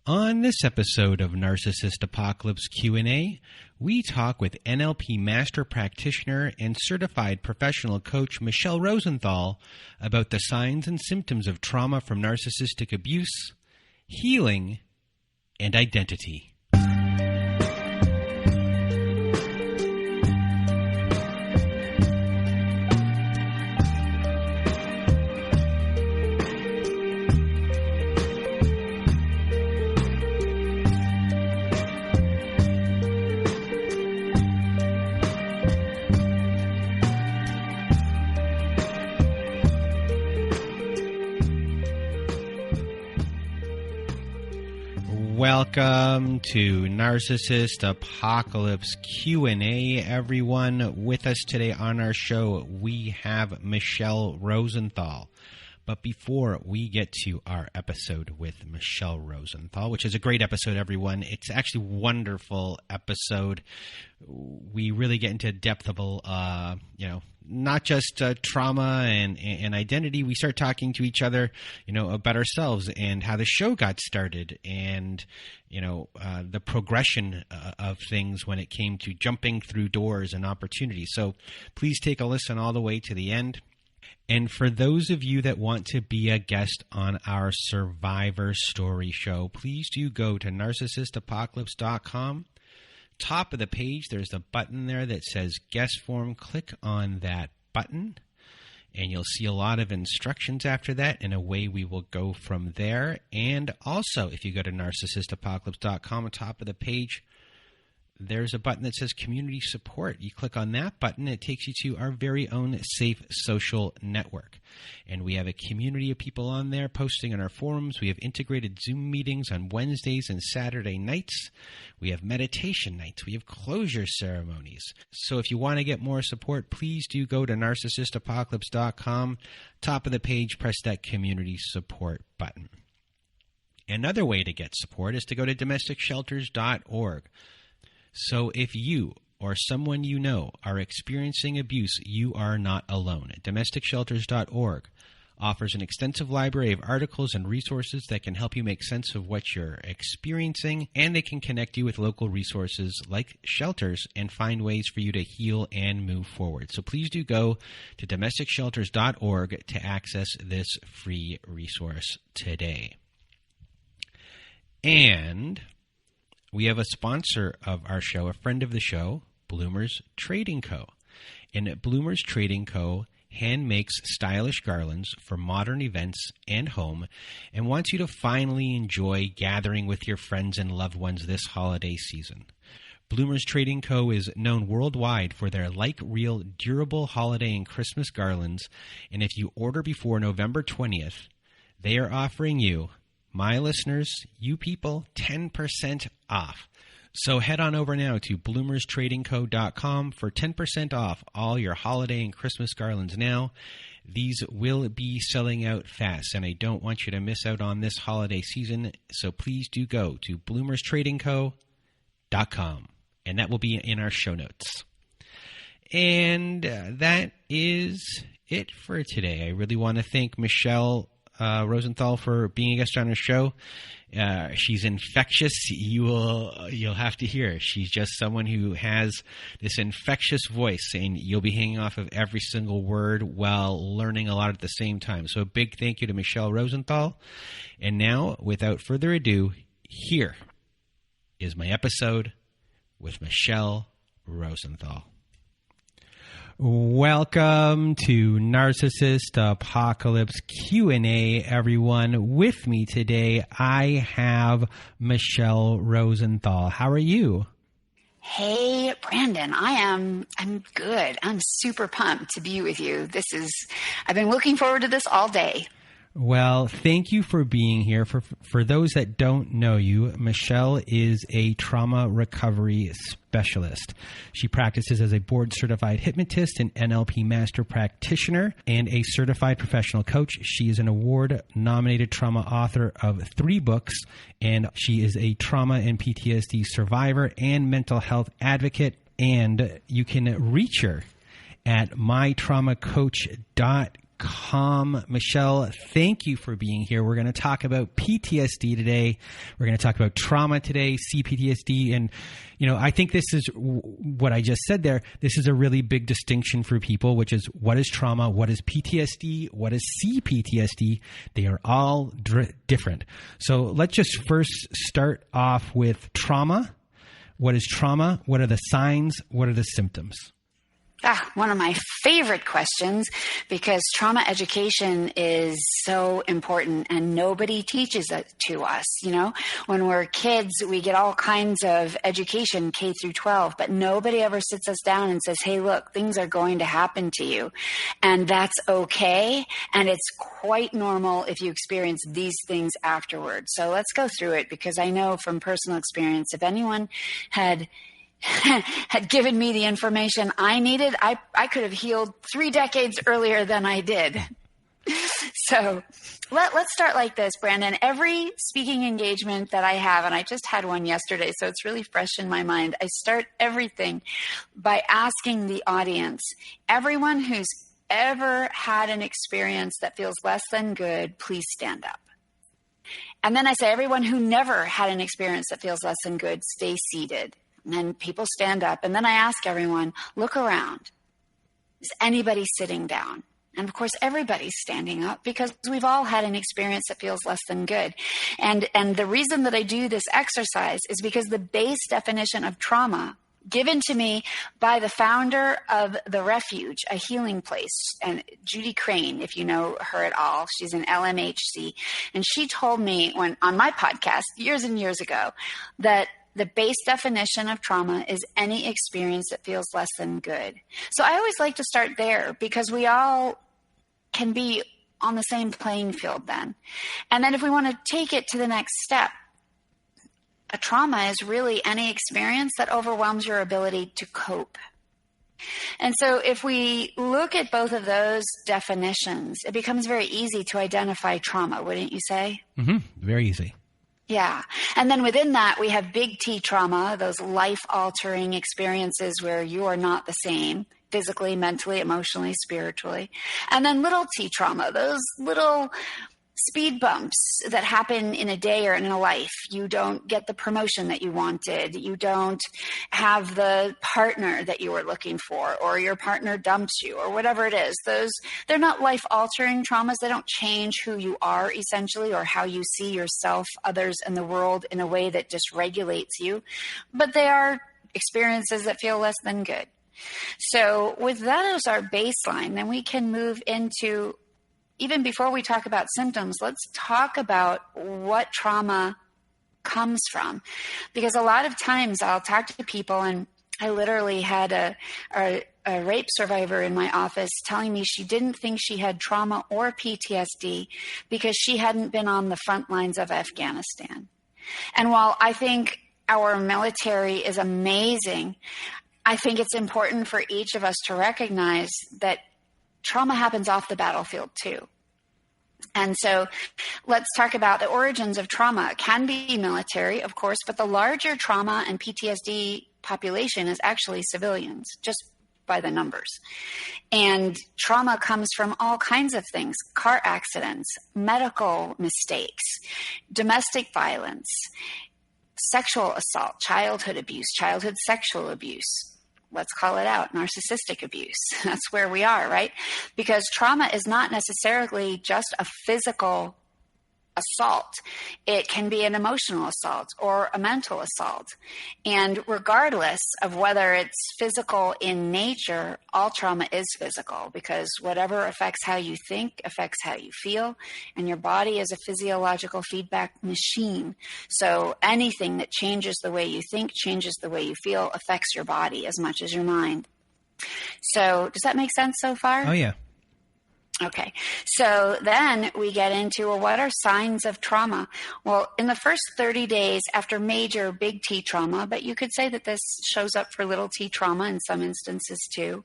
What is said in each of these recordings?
On this episode of Narcissist Apocalypse Q&A, we talk with NLP Master Practitioner and Certified Professional Coach Michele Rosenthal about the signs and symptoms of trauma from narcissistic abuse, healing, and identity. Welcome to Narcissist Apocalypse Q&A, everyone. With us today on our show, we have Michele Rosenthal. But before we get to our episode with Michele Rosenthal, which is a great episode, everyone, it's actually a wonderful episode. We really get into depth of, not just trauma and identity. We start talking to each other, about ourselves and how the show got started and, the progression of things when it came to jumping through doors and opportunities. So please take a listen all the way to the end. And for those of you that want to be a guest on our Survivor Story show, please do go to narcissistapocalypse.com. Top of the page, there's a button there that says guest form. Click on that button, and you'll see a lot of instructions after that, and away we will go from there. And also, if you go to narcissistapocalypse.com, top of the page, there's a button that says community support. You click on that button, it takes you to our very own safe social network. And we have a community of people on there posting on our forums. We have integrated Zoom meetings on Wednesdays and Saturday nights. We have meditation nights. We have closure ceremonies. So if you want to get more support, please do go to narcissistapocalypse.com. Top of the page, press that community support button. Another way to get support is to go to domesticshelters.org. So if you or someone you know are experiencing abuse, you are not alone. Domesticshelters.org offers an extensive library of articles and resources that can help you make sense of what you're experiencing, and they can connect you with local resources like shelters and find ways for you to heal and move forward. So please do go to domesticshelters.org to access this free resource today. And we have a sponsor of our show, a friend of the show, Bloomers Trading Co. And Bloomers Trading Co. hand makes stylish garlands for modern events and home and wants you to finally enjoy gathering with your friends and loved ones this holiday season. Bloomers Trading Co. is known worldwide for their like-real, durable holiday and Christmas garlands, and if you order before November 20th, they are offering you, my listeners, you people, 10% off. So head on over now to bloomerstradingco.com for 10% off all your holiday and Christmas garlands now. These will be selling out fast, and I don't want you to miss out on this holiday season. So please do go to bloomerstradingco.com, and that will be in our show notes. And that is it for today. I really want to thank Michele Rosenthal for being a guest on our show. She's infectious. You'll have to hear her. She's just someone who has this infectious voice, and you'll be hanging off of every single word while learning a lot at the same time. So a big thank you to Michele Rosenthal. And now, without further ado, here is my episode with Michele Rosenthal. Welcome to Narcissist Apocalypse Q&A, everyone. With me today, I have Michele Rosenthal. How are you? Hey, Brandon. I'm good. I'm super pumped to be with you. I've been looking forward to this all day. Well, thank you for being here. For those that don't know you, Michele is a trauma recovery specialist. She practices as a board-certified hypnotist, an NLP master practitioner, and a certified professional coach. She is an award-nominated trauma author of 3 books, and she is a trauma and PTSD survivor and mental health advocate. And you can reach her at mytraumacoach.com. Michele, thank you for being here. We're going to talk about PTSD today. We're going to talk about trauma today, CPTSD. And, I think this is what I just said there. This is a really big distinction for people, which is what is trauma? What is PTSD? What is CPTSD? They are all different. So let's just first start off with trauma. What is trauma? What are the signs? What are the symptoms? One of my favorite questions, because trauma education is so important and nobody teaches it to us. When we're kids, we get all kinds of education, K through 12, but nobody ever sits us down and says, hey, look, things are going to happen to you. And that's okay. And it's quite normal if you experience these things afterwards. So let's go through it, because I know from personal experience, if anyone had given me the information I needed, I could have healed 3 decades earlier than I did. So let's start like this, Brandon. Every speaking engagement that I have, and I just had one yesterday, so it's really fresh in my mind, I start everything by asking the audience, everyone who's ever had an experience that feels less than good, please stand up. And then I say, everyone who never had an experience that feels less than good, stay seated. And then people stand up, and then I ask everyone, look around. Is anybody sitting down? And of course, everybody's standing up, because we've all had an experience that feels less than good. And the reason that I do this exercise is because the base definition of trauma, given to me by the founder of The Refuge, a healing place, and Judy Crane, if you know her at all, she's an LMHC. And she told me on my podcast years and years ago that the base definition of trauma is any experience that feels less than good. So I always like to start there, because we all can be on the same playing field then. And then if we want to take it to the next step, a trauma is really any experience that overwhelms your ability to cope. And so if we look at both of those definitions, it becomes very easy to identify trauma, wouldn't you say? Mm-hmm. Very easy. Yeah. And then within that, we have big T trauma, those life-altering experiences where you are not the same, physically, mentally, emotionally, spiritually. And then little T trauma, those little speed bumps that happen in a day or in a life. You don't get the promotion that you wanted. You don't have the partner that you were looking for, or your partner dumps you, or whatever it is. They're not life-altering traumas. They don't change who you are, essentially, or how you see yourself, others, and the world in a way that dysregulates you. But they are experiences that feel less than good. So with that as our baseline, then we can move into, even before we talk about symptoms, let's talk about what trauma comes from. Because a lot of times I'll talk to people, and I literally had a rape survivor in my office telling me she didn't think she had trauma or PTSD because she hadn't been on the front lines of Afghanistan. And while I think our military is amazing, I think it's important for each of us to recognize that trauma happens off the battlefield too. And so let's talk about the origins of trauma. It can be military, of course, but the larger trauma and PTSD population is actually civilians, just by the numbers. And trauma comes from all kinds of things: car accidents, medical mistakes, domestic violence, sexual assault, childhood abuse, childhood sexual abuse. Let's call it out, narcissistic abuse. That's where we are, right? Because trauma is not necessarily just a physical assault. It can be an emotional assault or a mental assault. And regardless of whether it's physical in nature, all trauma is physical, because whatever affects how you think affects how you feel. And your body is a physiological feedback machine. So anything that changes the way you think, changes the way you feel, affects your body as much as your mind. So does that make sense so far? Oh, yeah. Okay, so then we get into, well, what are signs of trauma? Well, in the first 30 days after major big T trauma, but you could say that this shows up for little T trauma in some instances too,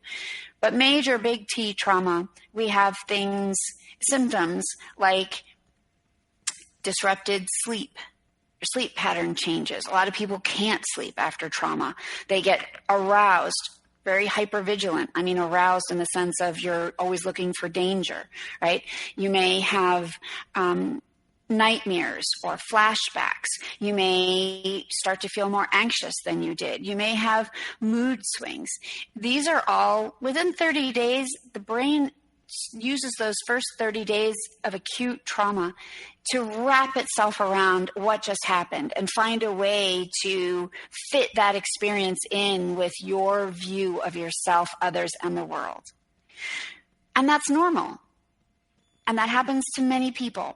but major big T trauma, we have symptoms like disrupted sleep. Your sleep pattern changes. A lot of people can't sleep after trauma. They get aroused very hypervigilant. I mean, aroused in the sense of you're always looking for danger, right? You may have nightmares or flashbacks. You may start to feel more anxious than you did. You may have mood swings. These are all within 30 days. The brain uses those first 30 days of acute trauma to wrap itself around what just happened and find a way to fit that experience in with your view of yourself, others, and the world. And that's normal. And that happens to many people.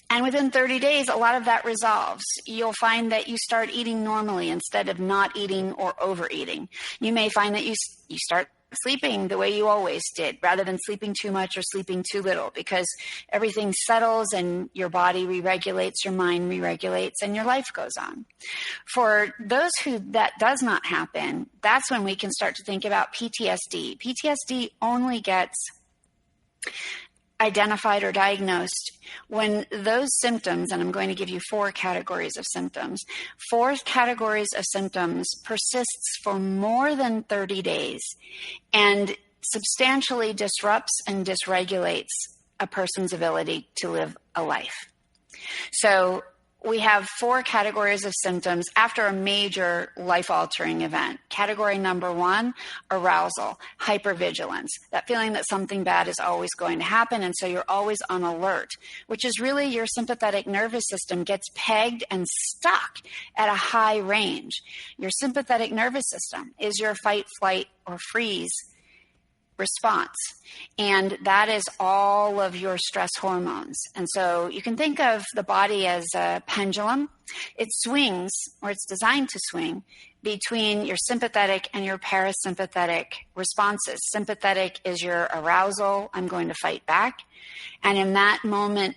And within 30 days, a lot of that resolves. You'll find that you start eating normally instead of not eating or overeating. You may find that you start sleeping the way you always did, rather than sleeping too much or sleeping too little, because everything settles and your body re-regulates, your mind re-regulates, and your life goes on. For those who that does not happen, that's when we can start to think about PTSD. PTSD only gets identified or diagnosed when those symptoms, and I'm going to give you 4 categories of symptoms, 4 categories of symptoms persists for more than 30 days and substantially disrupts and dysregulates a person's ability to live a life. So we have 4 categories of symptoms after a major life-altering event. Category number 1, arousal, hypervigilance, that feeling that something bad is always going to happen, and so you're always on alert, which is really your sympathetic nervous system gets pegged and stuck at a high range. Your sympathetic nervous system is your fight, flight, or freeze response. And that is all of your stress hormones. And so you can think of the body as a pendulum. It swings, or it's designed to swing, between your sympathetic and your parasympathetic responses. Sympathetic is your arousal, I'm going to fight back. And in that moment,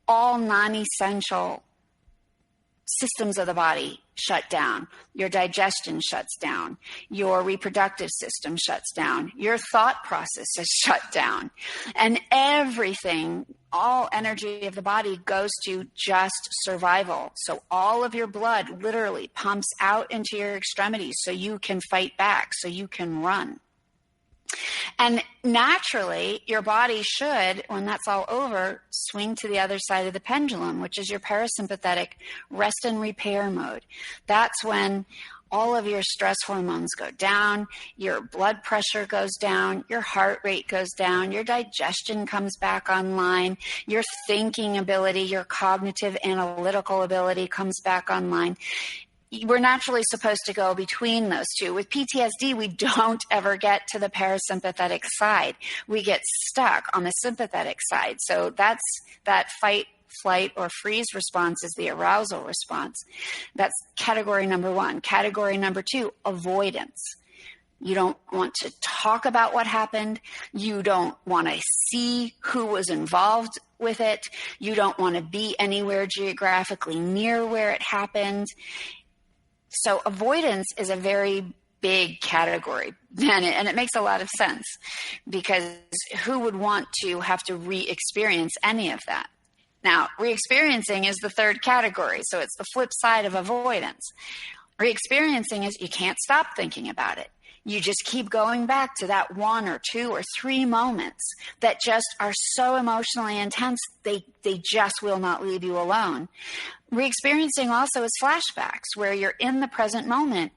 all non-essential systems of the body shut down. Your digestion shuts down. Your reproductive system shuts down. Your thought process is shut down. And everything, all energy of the body goes to just survival. So all of your blood literally pumps out into your extremities so you can fight back, so you can run. And naturally, your body should, when that's all over, swing to the other side of the pendulum, which is your parasympathetic rest and repair mode. That's when all of your stress hormones go down, your blood pressure goes down, your heart rate goes down, your digestion comes back online, your thinking ability, your cognitive analytical ability comes back online. We're naturally supposed to go between those two. With PTSD, we don't ever get to the parasympathetic side. We get stuck on the sympathetic side. So that's that fight, flight, or freeze response is the arousal response. That's category number 1. Category number 2, avoidance. You don't want to talk about what happened. You don't want to see who was involved with it. You don't want to be anywhere geographically near where it happened. So avoidance is a very big category, and it makes a lot of sense, because who would want to have to re-experience any of that? Now, re-experiencing is the 3rd category, so it's the flip side of avoidance. Re-experiencing is you can't stop thinking about it. You just keep going back to that 1 or 2 or 3 moments that just are so emotionally intense, they just will not leave you alone. Re-experiencing also is flashbacks, where you're in the present moment,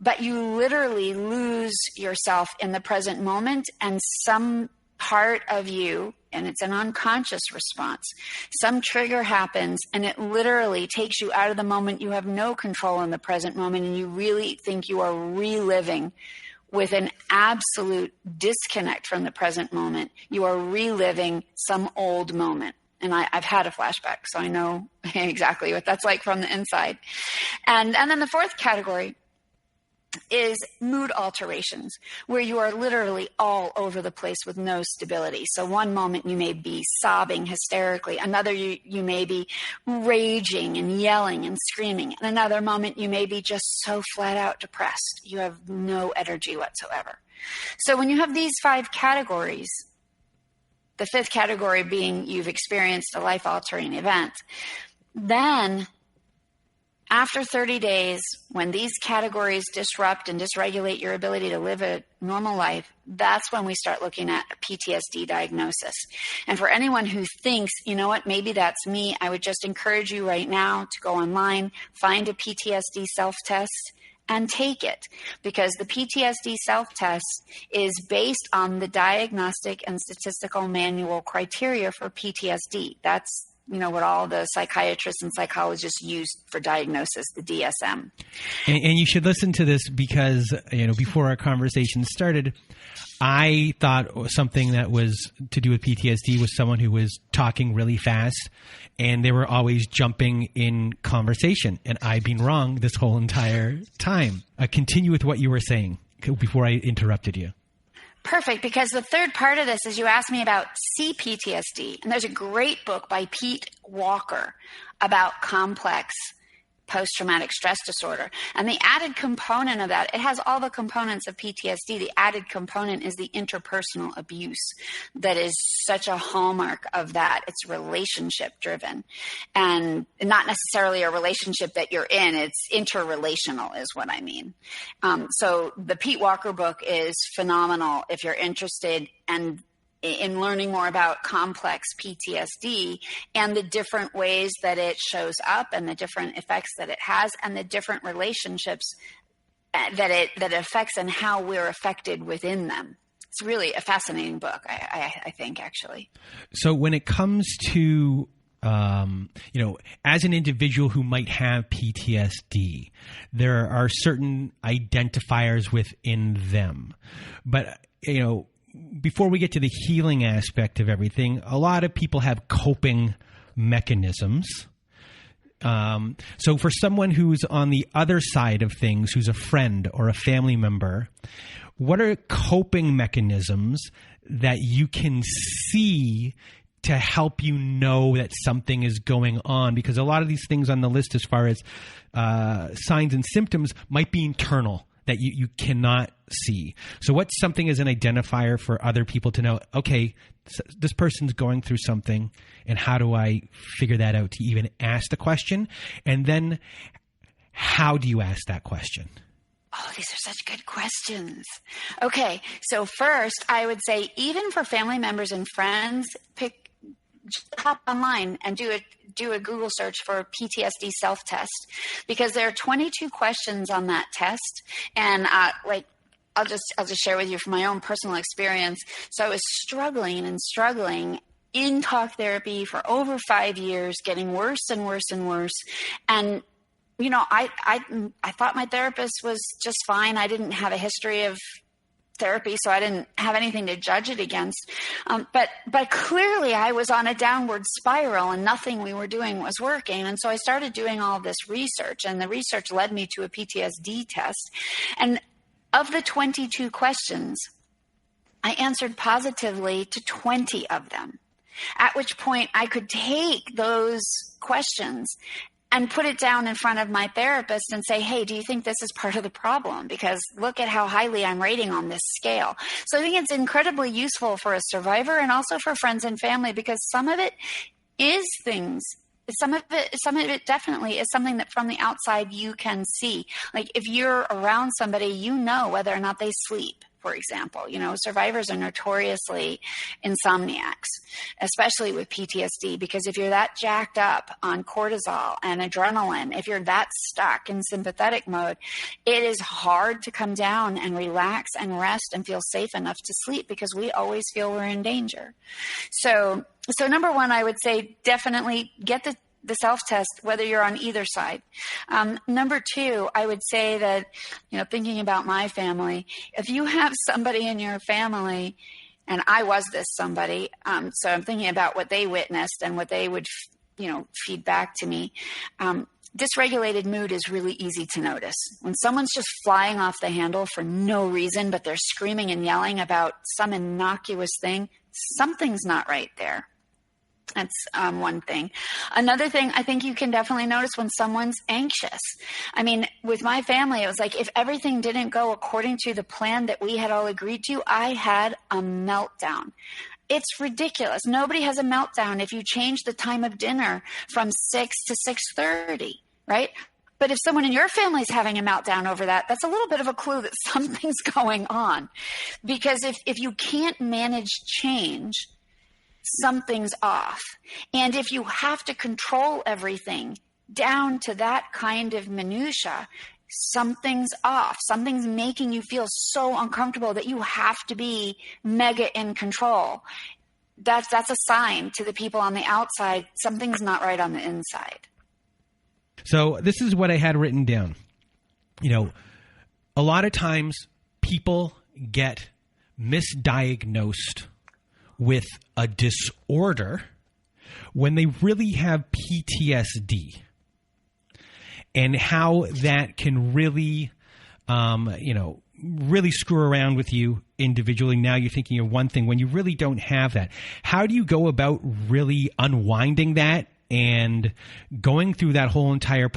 but you literally lose yourself in the present moment, and some part of you, and it's an unconscious response, some trigger happens and it literally takes you out of the moment. You have no control in the present moment, and you really think you are reliving with an absolute disconnect from the present moment. You are reliving some old moment. And I've had a flashback, so I know exactly what that's like from the inside. And then the 4th category is mood alterations, where you are literally all over the place with no stability. So one moment you may be sobbing hysterically, another you may be raging and yelling and screaming, and another moment you may be just so flat out depressed. You have no energy whatsoever. So when you have these 5 categories, the 5th category being you've experienced a life-altering event, then After 30 days, when these categories disrupt and dysregulate your ability to live a normal life, that's when we start looking at a PTSD diagnosis. And for anyone who thinks, you know what, maybe that's me, I would just encourage you right now to go online, find a PTSD self-test, and take it, because the PTSD self-test is based on the Diagnostic and Statistical Manual criteria for PTSD. That's what all the psychiatrists and psychologists use for diagnosis, the DSM. And you should listen to this because, before our conversation started, I thought something that was to do with PTSD was someone who was talking really fast and they were always jumping in conversation. And I've been wrong this whole entire time. Continue with what you were saying before I interrupted you. Perfect, because the third part of this is you asked me about CPTSD, and there's a great book by Pete Walker about complex post-traumatic stress disorder. And the added component of that, it has all the components of PTSD. The added component is the interpersonal abuse that is such a hallmark of that. It's relationship driven and not necessarily a relationship that you're in. It's interrelational is what I mean. So the Pete Walker book is phenomenal if you're interested in learning more about complex PTSD and the different ways that it shows up and the different effects that it has and the different relationships that it affects and how we're affected within them. It's really a fascinating book, I think, actually. So when it comes to as an individual who might have PTSD, there are certain identifiers within them. But, before we get to the healing aspect of everything, a lot of people have coping mechanisms. So for someone who's on the other side of things, who's a friend or a family member, what are coping mechanisms that you can see to help you know that something is going on? Because a lot of these things on the list as far as signs and symptoms might be internal, that you cannot see. So what's something as an identifier for other people to know, okay, this person's going through something, and how do I figure that out to even ask the question? And then how do you ask that question? Oh, these are such good questions. Okay, so first I would say even for family members and friends, hop online and do a Google search for PTSD self-test, because there are 22 questions on that test. And I'll just share with you from my own personal experience. So I was struggling in talk therapy for over 5 years, getting worse and worse and worse. And I thought my therapist was just fine. I didn't have a history of therapy, so I didn't have anything to judge it against. But clearly I was on a downward spiral and nothing we were doing was working. And so I started doing all this research, and the research led me to a PTSD test. And of the 22 questions, I answered positively to 20 of them, at which point I could take those questions and put it down in front of my therapist and say, hey, do you think this is part of the problem? Because look at how highly I'm rating on this scale. So I think it's incredibly useful for a survivor and also for friends and family, because some of it is things. Some of it definitely is something that from the outside you can see. Like if you're around somebody, whether or not they sleep. For example, survivors are notoriously insomniacs, especially with PTSD, because if you're that jacked up on cortisol and adrenaline, if you're that stuck in sympathetic mode, it is hard to come down and relax and rest and feel safe enough to sleep, because we always feel we're in danger. So number one, I would say definitely get the self-test, whether you're on either side. Number two, I would say that, thinking about my family, if you have somebody in your family, and I was this somebody, so I'm thinking about what they witnessed and what they would, feed back to me. Dysregulated mood is really easy to notice. When someone's just flying off the handle for no reason, but they're screaming and yelling about some innocuous thing, something's not right there. That's one thing. Another thing I think you can definitely notice when someone's anxious. I mean, with my family, it was like if everything didn't go according to the plan that we had all agreed to, I had a meltdown. It's ridiculous. Nobody has a meltdown if you change the time of dinner from 6 to 6:30, right? But if someone in your family is having a meltdown over that, that's a little bit of a clue that something's going on. Because if you can't manage change, something's off. And if you have to control everything down to that kind of minutia, something's off. Something's making you feel so uncomfortable that you have to be mega in control. That's a sign to the people on the outside. Something's not right on the inside. So this is what I had written down. A lot of times people get misdiagnosed with a disorder when they really have PTSD, and how that can really, really screw around with you individually. Now you're thinking of one thing when you really don't have that. How do you go about really unwinding that and going through that whole entire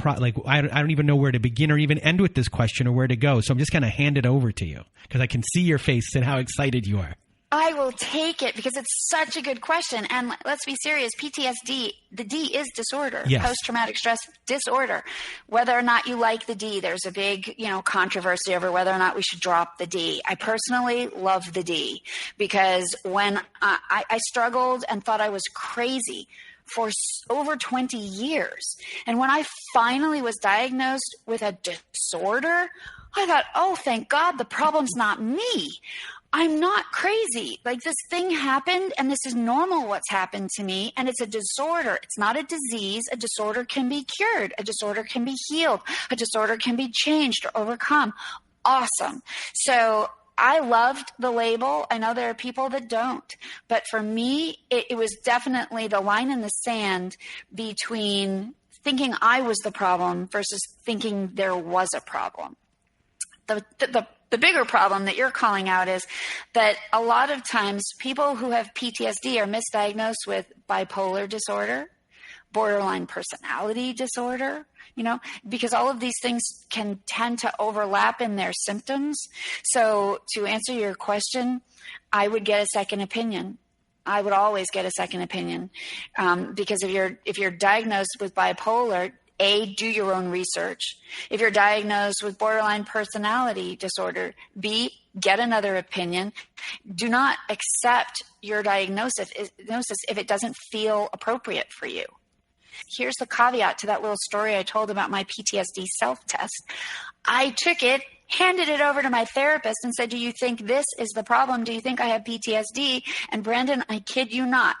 I don't even know where to begin or even end with this question or where to go. So I'm just going to hand it over to you because I can see your face and how excited you are. I will take it because it's such a good question. And let's be serious. PTSD, the D is disorder, yes. Post-traumatic stress disorder. Whether or not you like the D, there's a big, controversy over whether or not we should drop the D. I personally love the D because when I struggled and thought I was crazy for over 20 years. And when I finally was diagnosed with a disorder, I thought, oh, thank God, the problem's not me. I'm not crazy. Like, this thing happened and this is normal what's happened to me, and it's a disorder. It's not a disease. A disorder can be cured. A disorder can be healed. A disorder can be changed or overcome. Awesome. So I loved the label. I know there are people that don't, but for me, it was definitely the line in the sand between thinking I was the problem versus thinking there was a problem. The bigger problem that you're calling out is that a lot of times people who have PTSD are misdiagnosed with bipolar disorder, borderline personality disorder, because all of these things can tend to overlap in their symptoms. So to answer your question, I would get a second opinion. I would always get a second opinion because if you're diagnosed with bipolar, A, do your own research. If you're diagnosed with borderline personality disorder, B, get another opinion. Do not accept your diagnosis if it doesn't feel appropriate for you. Here's the caveat to that little story I told about my PTSD self-test. I took it, handed it over to my therapist and said, do you think this is the problem? Do you think I have PTSD? And Brandon, I kid you not,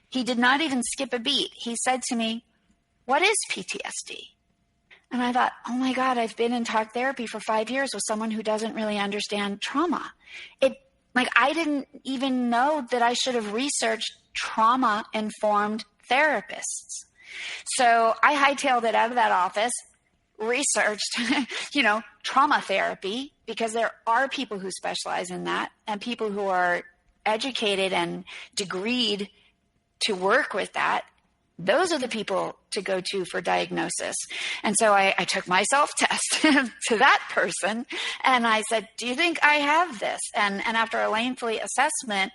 he did not even skip a beat. He said to me, what is PTSD? And I thought, oh my God, I've been in talk therapy for 5 years with someone who doesn't really understand trauma. I didn't even know that I should have researched trauma-informed therapists. So I hightailed it out of that office, researched, trauma therapy, because there are people who specialize in that and people who are educated and degreed to work with that. Those are the people to go to for diagnosis. And so I took my self-test to that person and I said, do you think I have this? And after a lengthy assessment,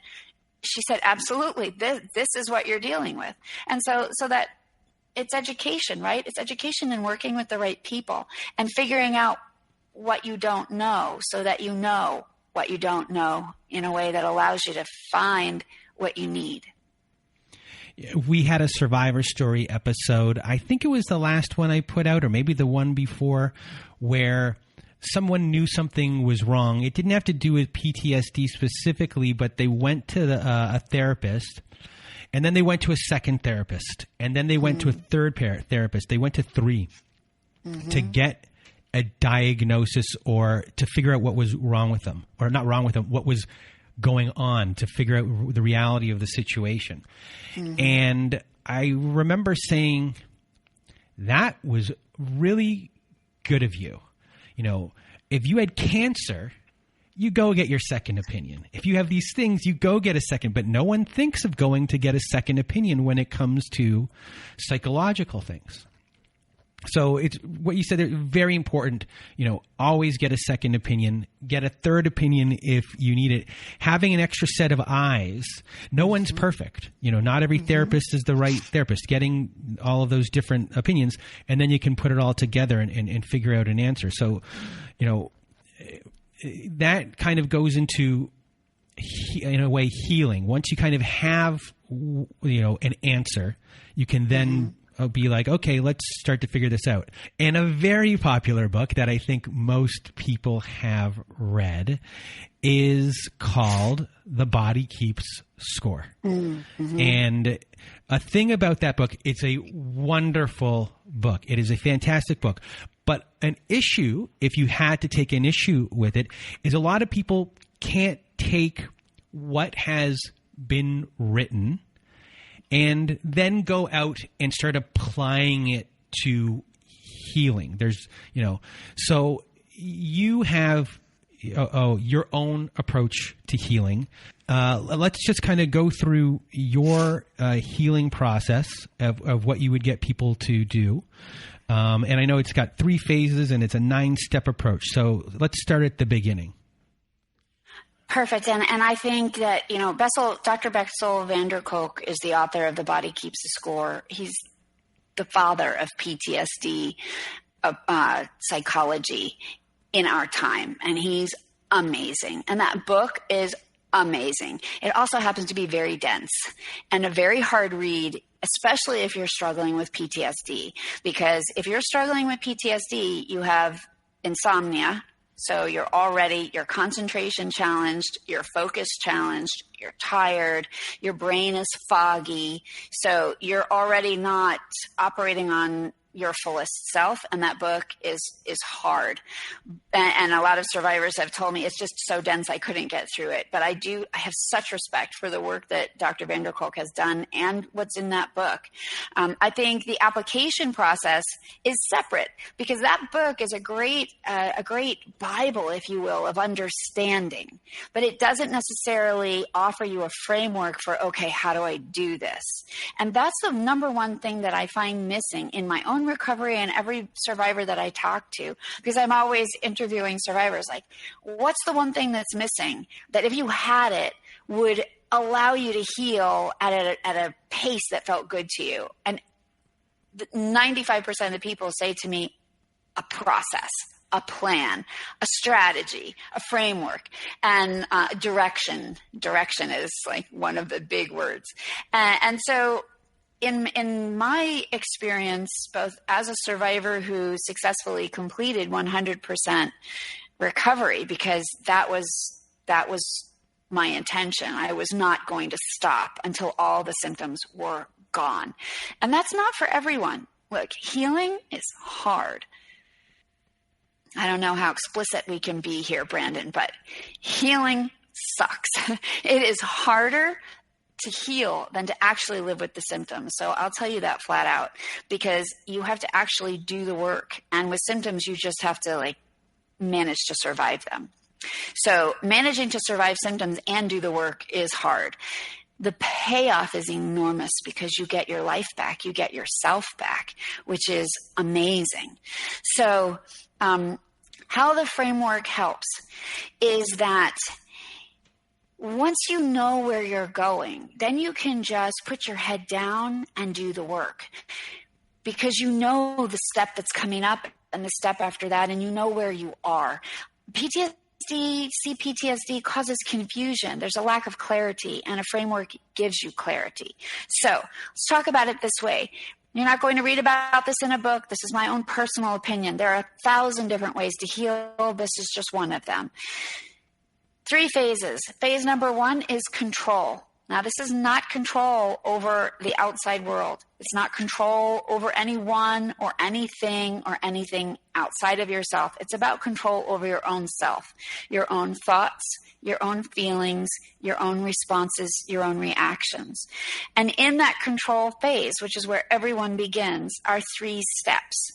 she said, absolutely, this is what you're dealing with. And so that it's education, right? It's education in working with the right people and figuring out what you don't know so that you know what you don't know in a way that allows you to find what you need. We had a Survivor Story episode. I think it was the last one I put out or maybe the one before where someone knew something was wrong. It didn't have to do with PTSD specifically, but they went to a therapist and then they went to a second therapist and then they went to a third therapist. They went to 3 to get a diagnosis or to figure out what was wrong with them or not wrong with them, what was going on to figure out the reality of the situation. And I remember saying, that was really good of you. If you had cancer, you go get your second opinion. If you have these things, you go get a second, but no one thinks of going to get a second opinion when it comes to psychological things. So it's what you said, very important, always get a second opinion, get a third opinion if you need it. Having an extra set of eyes. No one's perfect. Not every therapist is the right therapist. Getting all of those different opinions, and then you can put it all together and figure out an answer. So, that kind of goes into, in a way, healing. Once you kind of have, an answer, you can then be like, okay, let's start to figure this out. And a very popular book that I think most people have read is called The Body Keeps Score. Mm-hmm. And a thing about that book, it's a wonderful book. It is a fantastic book. But an issue, if you had to take an issue with it, is a lot of people can't take what has been written and then go out and start applying it to healing. There's, so you have your own approach to healing. Let's just kind of go through your healing process of what you would get people to do. And I know it's got 3 phases and it's a 9-step approach. So let's start at the beginning. Perfect. And I think that, Dr. Bessel van der Kolk is the author of The Body Keeps the Score. He's the father of PTSD psychology in our time. And he's amazing. And that book is amazing. It also happens to be very dense and a very hard read, especially if you're struggling with PTSD. Because if you're struggling with PTSD, you have insomnia. So your concentration challenged, your focus challenged, you're tired, your brain is foggy. So you're already not operating on your fullest self. And that book is hard. And a lot of survivors have told me it's just so dense I couldn't get through it. But I have such respect for the work that Dr. van der Kolk has done and what's in that book. I think the application process is separate because that book is a great Bible, if you will, of understanding. But it doesn't necessarily offer you a framework for, okay, how do I do this? And that's the number one thing that I find missing in my own recovery and every survivor that I talk to, because I'm always interviewing survivors like, what's the one thing that's missing that if you had it would allow you to heal at a pace that felt good to you? And 95% of the people say to me, a process, a plan, a strategy, a framework, and direction. Direction is like one of the big words. And so in my experience, both as a survivor who successfully completed 100% recovery, because that was my intention. I was not going to stop until all the symptoms were gone. And that's not for everyone. Look, healing is hard. I don't know how explicit we can be here, Brandon, but healing sucks. It is harder to heal than to actually live with the symptoms. So I'll tell you that flat out, because you have to actually do the work. And with symptoms, you just have to manage to survive them. So managing to survive symptoms and do the work is hard. The payoff is enormous because you get your life back, you get yourself back, which is amazing. So how the framework helps is that once you know where you're going, then you can just put your head down and do the work, because you know the step that's coming up and the step after that, and you know where you are. CPTSD causes confusion. There's a lack of clarity, and a framework gives you clarity. So let's talk about it this way. You're not going to read about this in a book. This is my own personal opinion. There are 1,000 different ways to heal. This is just one of them. 3 phases. Phase number 1 is control. Now, this is not control over the outside world. It's not control over anyone or anything outside of yourself. It's about control over your own self, your own thoughts, your own feelings, your own responses, your own reactions. And in that control phase, which is where everyone begins, are 3 steps.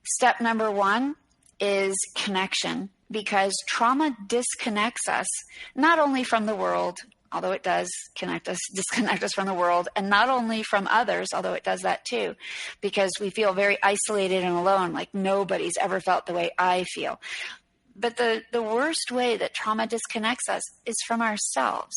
Step number 1 is connection, because trauma disconnects us not only from the world, although it does disconnect us from the world, and not only from others, although it does that too, because we feel very isolated and alone, like nobody's ever felt the way I feel. But the worst way that trauma disconnects us is from ourselves.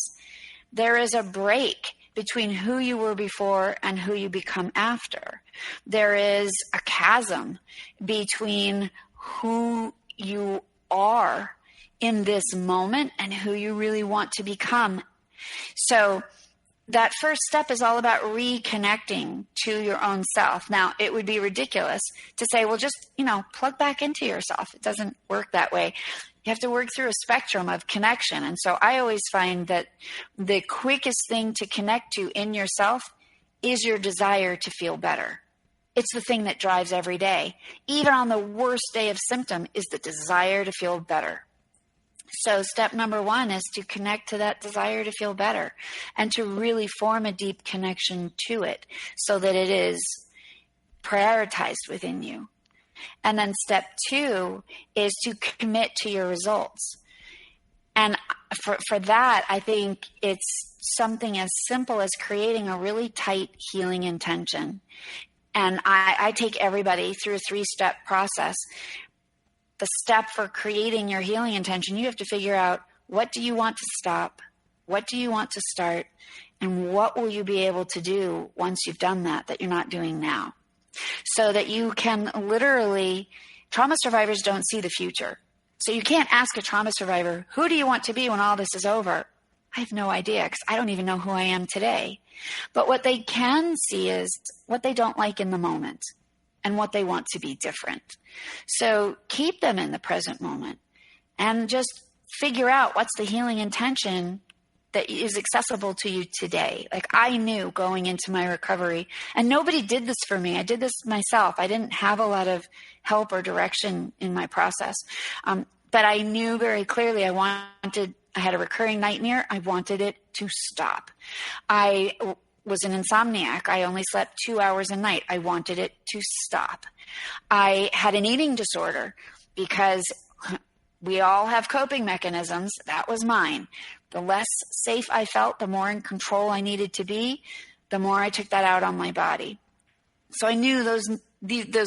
There is a break between who you were before and who you become after. There is a chasm between who you are in this moment and who you really want to become. So that first step is all about reconnecting to your own self. Now, it would be ridiculous to say, well, just, plug back into yourself. It doesn't work that way. You have to work through a spectrum of connection. And so I always find that the quickest thing to connect to in yourself is your desire to feel better. It's the thing that drives every day. Even on the worst day of symptom is the desire to feel better. So step number 1 is to connect to that desire to feel better and to really form a deep connection to it so that it is prioritized within you. And then step 2 is to commit to your results. And for that, I think it's something as simple as creating a really tight healing intention. And I take everybody through a 3-step process. The step for creating your healing intention, you have to figure out, what do you want to stop? What do you want to start? And what will you be able to do once you've done that you're not doing now? So that you can literally, trauma survivors don't see the future. So you can't ask a trauma survivor, who do you want to be when all this is over? I have no idea, because I don't even know who I am today. But what they can see is what they don't like in the moment and what they want to be different. So keep them in the present moment and just figure out what's the healing intention that is accessible to you today. Like I knew going into my recovery, and nobody did this for me. I did this myself. I didn't have a lot of help or direction in my process. But I knew very clearly I had a recurring nightmare. I wanted it to stop. I was an insomniac. I only slept 2 hours a night. I wanted it to stop. I had an eating disorder because we all have coping mechanisms. That was mine. The less safe I felt, the more in control I needed to be, the more I took that out on my body. So I knew those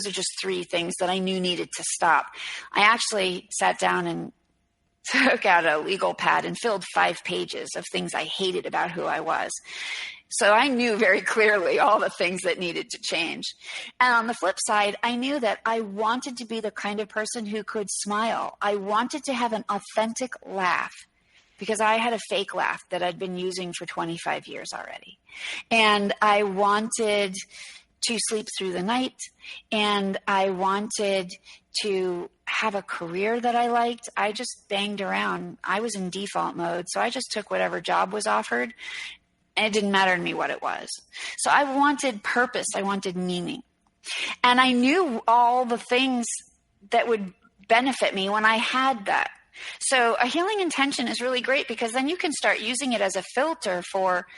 are just 3 things that I knew needed to stop. I actually sat down and took out a legal pad and filled 5 pages of things I hated about who I was. So I knew very clearly all the things that needed to change. And on the flip side, I knew that I wanted to be the kind of person who could smile. I wanted to have an authentic laugh because I had a fake laugh that I'd been using for 25 years already. And I wanted to sleep through the night, and I wanted to have a career that I liked. I just banged around. I was in default mode, so I just took whatever job was offered, and it didn't matter to me what it was. So I wanted purpose. I wanted meaning. And I knew all the things that would benefit me when I had that. So a healing intention is really great because then you can start using it as a filter for,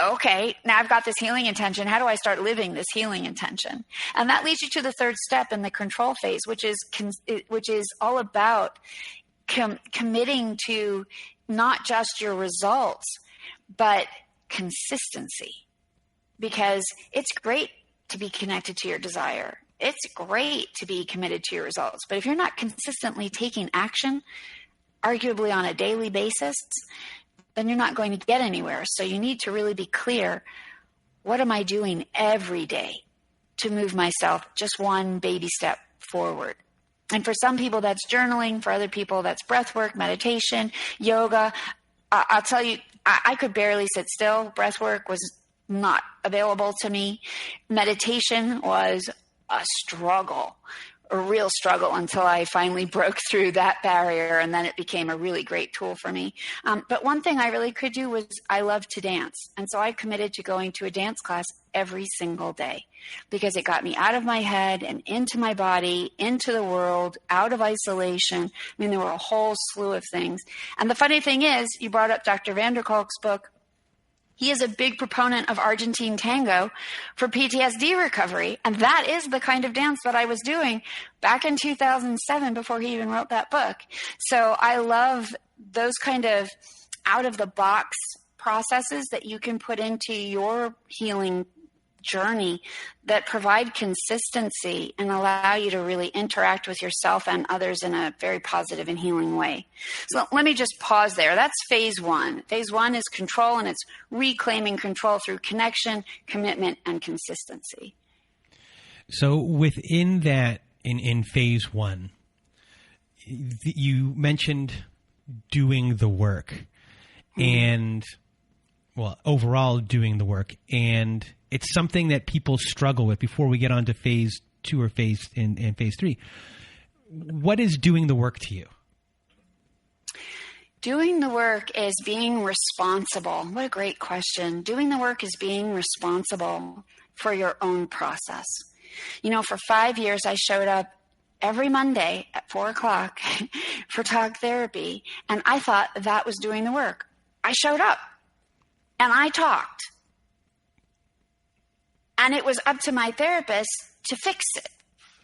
okay, now I've got this healing intention. How do I start living this healing intention? And that leads you to the 3rd step in the control phase, which is all about committing to not just your results, but consistency. Because it's great to be connected to your desire. It's great to be committed to your results. But if you're not consistently taking action, arguably on a daily basis, then you're not going to get anywhere. So you need to really be clear, what am I doing every day to move myself just one baby step forward? And for some people, that's journaling. For other people, that's breath work, meditation, yoga. I'll tell you, I could barely sit still. Breath work was not available to me. Meditation was a struggle, a real struggle, until I finally broke through that barrier, and then it became a really great tool for me. But one thing I really could do was I love to dance. And so I committed to going to a dance class every single day because it got me out of my head and into my body, into the world, out of isolation. I mean, there were a whole slew of things. And the funny thing is, you brought up Dr. Van der Kolk's book. He is a big proponent of Argentine tango for PTSD recovery. And that is the kind of dance that I was doing back in 2007 before he even wrote that book. So I love those kind of out-of-the-box processes that you can put into your healing journey that provide consistency and allow you to really interact with yourself and others in a very positive and healing way. So let me just pause there. That's phase one. Phase one is control, and it's reclaiming control through connection, commitment, and consistency. So within that, in phase one, you mentioned doing the work and, well, overall doing the work. And it's something that people struggle with before we get on to phase two or phase three. What is doing the work to you? Doing the work is being responsible. What a great question. Doing the work is being responsible for your own process. You know, for 5 years, I showed up every Monday at 4:00 for talk therapy, and I thought that was doing the work. I showed up and I talked. And it was up to my therapist to fix it,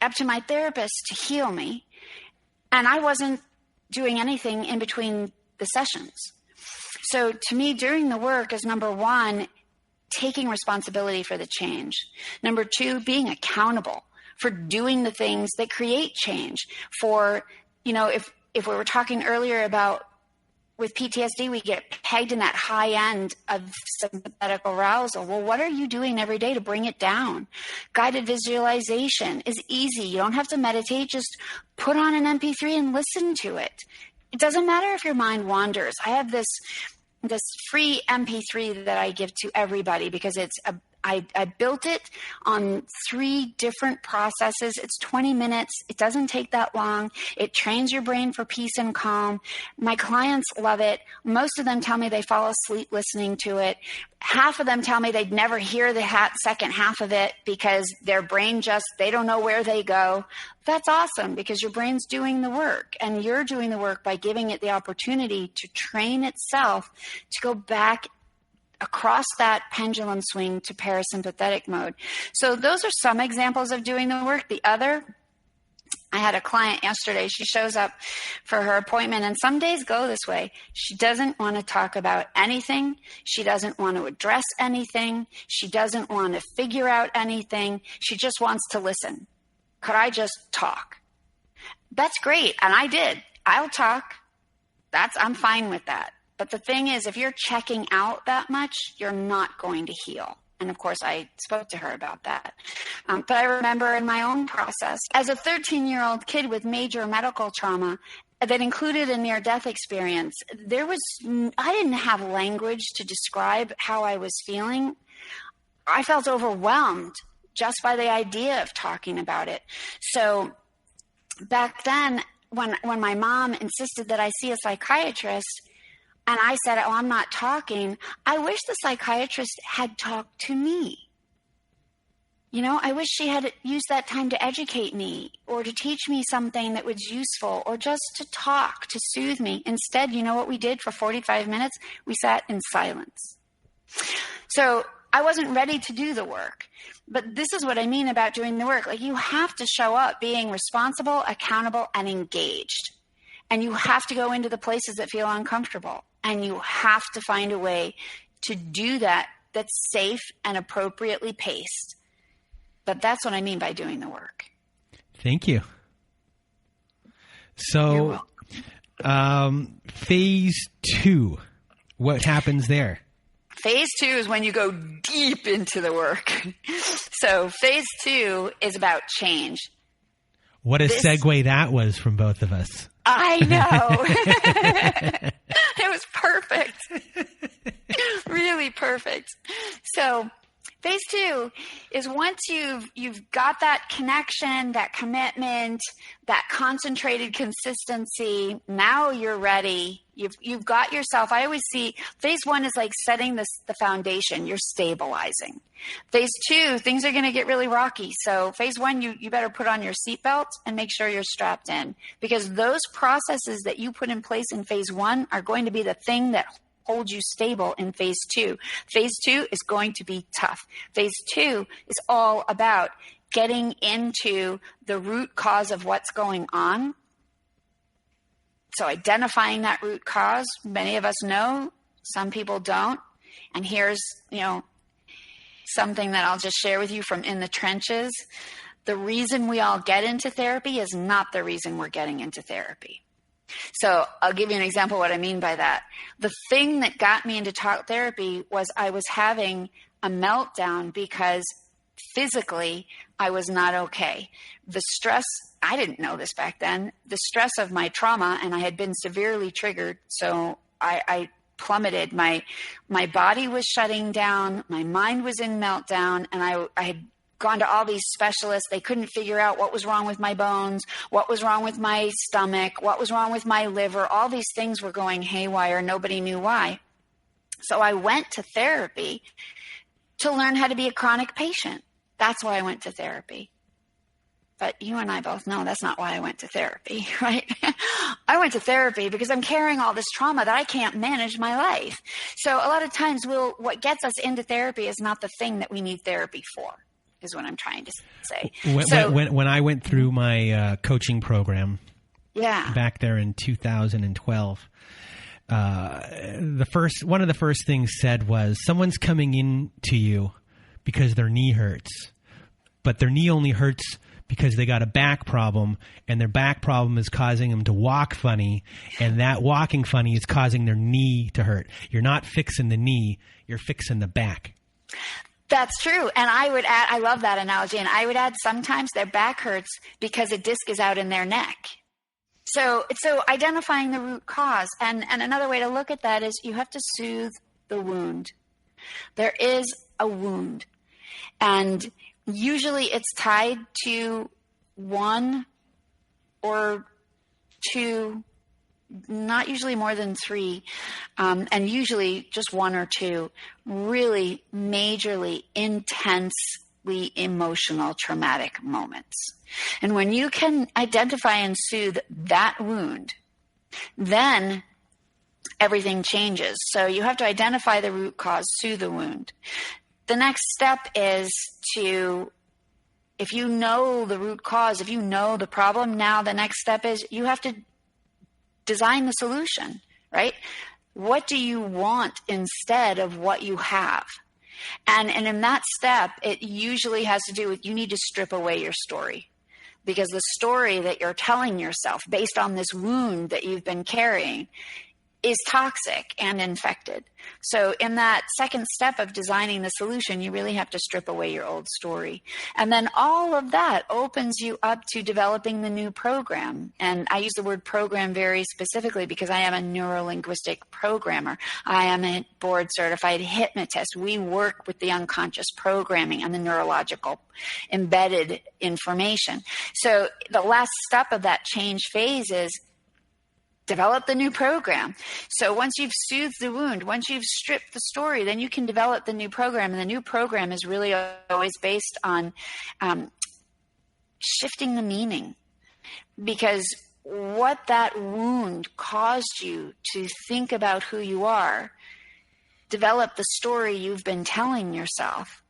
up to my therapist to heal me. And I wasn't doing anything in between the sessions. So to me, doing the work is, number one, taking responsibility for the change. Number two, being accountable for doing the things that create change. For, you know, if we were talking earlier about with PTSD, we get pegged in that high end of sympathetic arousal. Well, what are you doing every day to bring it down? Guided visualization is easy. You don't have to meditate. Just put on an MP3 and listen to it. It doesn't matter if your mind wanders. I have this free MP3 that I give to everybody because I built it on 3 different processes. It's 20 minutes. It doesn't take that long. It trains your brain for peace and calm. My clients love it. Most of them tell me they fall asleep listening to it. Half of them tell me they'd never hear the second half of it because their brain they don't know where they go. That's awesome because your brain's doing the work, and you're doing the work by giving it the opportunity to train itself to go back across that pendulum swing to parasympathetic mode. So those are some examples of doing the work. The other, I had a client yesterday. She shows up for her appointment, and some days go this way. She doesn't want to talk about anything. She doesn't want to address anything. She doesn't want to figure out anything. She just wants to listen. Could I just talk? That's great. And I did. I'll talk. I'm fine with that. But the thing is, if you're checking out that much, you're not going to heal. And of course, I spoke to her about that. But I remember in my own process, as a 13-year-old kid with major medical trauma that included a near-death experience, I didn't have language to describe how I was feeling. I felt overwhelmed just by the idea of talking about it. So back then, when my mom insisted that I see a psychiatrist, and I said, oh, I'm not talking, I wish the psychiatrist had talked to me. You know, I wish she had used that time to educate me or to teach me something that was useful or just to talk, to soothe me. Instead, you know what we did for 45 minutes? We sat in silence. So I wasn't ready to do the work. But this is what I mean about doing the work. Like, you have to show up being responsible, accountable, and engaged. And you have to go into the places that feel uncomfortable. And you have to find a way to do that that's safe and appropriately paced. But that's what I mean by doing the work. Thank you. So, phase 2, what happens there? Phase 2 is when you go deep into the work. So phase 2 is about change. What a segue that was from both of us. I know. It was perfect. Really perfect. So phase 2 is once you've got that connection, that commitment, that concentrated consistency, now you're ready. You've got yourself. I always see phase 1 is like setting the foundation. You're stabilizing. Phase 2, things are going to get really rocky. So phase 1, you better put on your seatbelt and make sure you're strapped in, because those processes that you put in place in phase 1 are going to be the thing that holds you stable in phase 2. Phase 2 is going to be tough. Phase 2 is all about getting into the root cause of what's going on. So identifying that root cause, many of us know, some people don't. And here's, something that I'll just share with you from in the trenches. The reason we all get into therapy is not the reason we're getting into therapy. So I'll give you an example of what I mean by that. The thing that got me into talk therapy was I was having a meltdown because physically I was not okay. The stress, I didn't know this back then, the stress of my trauma, and I had been severely triggered. So I plummeted. My body was shutting down. My mind was in meltdown. And I had gone to all these specialists. They couldn't figure out what was wrong with my bones, what was wrong with my stomach, what was wrong with my liver. All these things were going haywire. Nobody knew why. So I went to therapy to learn how to be a chronic patient. That's why I went to therapy. But you and I both know that's not why I went to therapy, right? I went to therapy because I'm carrying all this trauma that I can't manage my life. So a lot of times what gets us into therapy is not the thing that we need therapy for, is what I'm trying to say. When I went through my coaching program back there in 2012, one of the first things said was, someone's coming in to you because their knee hurts, but their knee only hurts because they got a back problem, and their back problem is causing them to walk funny, and that walking funny is causing their knee to hurt. You're not fixing the knee, you're fixing the back. That's true. And I would add, I love that analogy, and I would add sometimes their back hurts because a disc is out in their neck. So identifying the root cause. And another way to look at that is you have to soothe the wound. There is a wound. And usually it's tied to one or two, not usually more than three, and usually just one or two really majorly intensely emotional traumatic moments. And when you can identify and soothe that wound, then everything changes. So you have to identify the root cause, soothe the wound. The next step is if you know the root cause, if you know the problem, now the next step is you have to design the solution, right? What do you want instead of what you have? And in that step, it usually has to do with, you need to strip away your story, because the story that you're telling yourself based on this wound that you've been carrying is toxic and infected. So in that second step of designing the solution, you really have to strip away your old story. And then all of that opens you up to developing the new program. And I use the word program very specifically because I am a neuro-linguistic programmer. I am a board certified hypnotist. We work with the unconscious programming and the neurological embedded information. So the last step of that change phase is develop the new program. So once you've soothed the wound, once you've stripped the story, then you can develop the new program. And the new program is really always based on shifting the meaning. Because what that wound caused you to think about who you are, develop the story you've been telling yourself,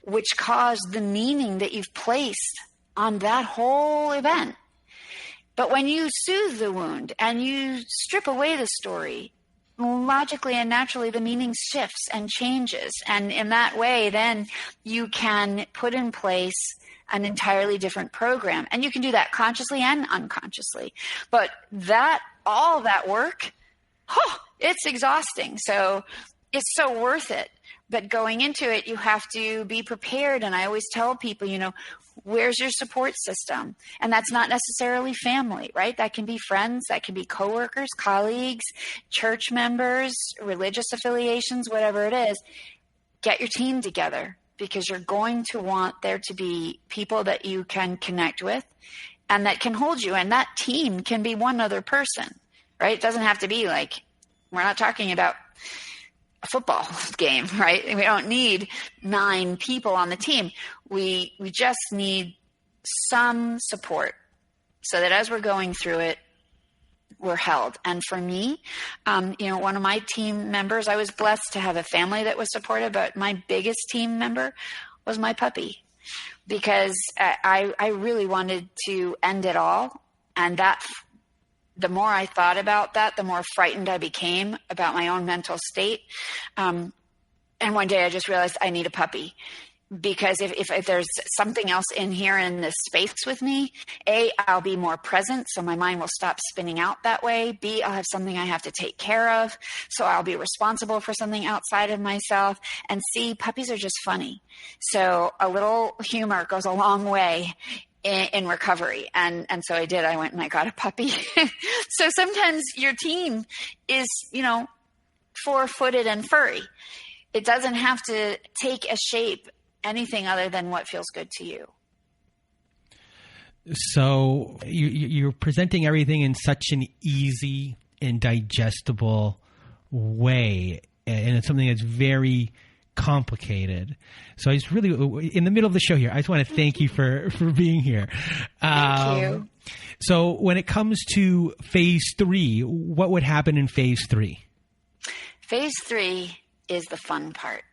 which caused the meaning that you've placed on that whole event. But when you soothe the wound and you strip away the story, logically and naturally the meaning shifts and changes. And in that way, then you can put in place an entirely different program. And you can do that consciously and unconsciously. But all that work, it's exhausting. So it's so worth it. But going into it, you have to be prepared. And I always tell people, where's your support system? And that's not necessarily family, right? That can be friends, that can be coworkers, colleagues, church members, religious affiliations, whatever it is. Get your team together, because you're going to want there to be people that you can connect with and that can hold you. And that team can be one other person, right? It doesn't have to be like, we're not talking about a football game, right? We don't need 9 people on the team. We just need some support so that as we're going through it, we're held. And for me, one of my team members, I was blessed to have a family that was supportive, but my biggest team member was my puppy, because I really wanted to end it all. And the more I thought about that, the more frightened I became about my own mental state. And one day I just realized I need a puppy. Because if there's something else in here in this space with me, A, I'll be more present, so my mind will stop spinning out that way. B, I'll have something I have to take care of, so I'll be responsible for something outside of myself. And C, puppies are just funny. So a little humor goes a long way in recovery. And so I did. I went and I got a puppy. So sometimes your team is, 4-footed and furry. It doesn't have to take a shape anything other than what feels good to you. So you're presenting everything in such an easy and digestible way, and it's something that's very complicated. So I just really, in the middle of the show here, I just want to thank you for being here. Thank you. So when it comes to phase 3, what would happen in phase 3? Phase 3 is the fun part.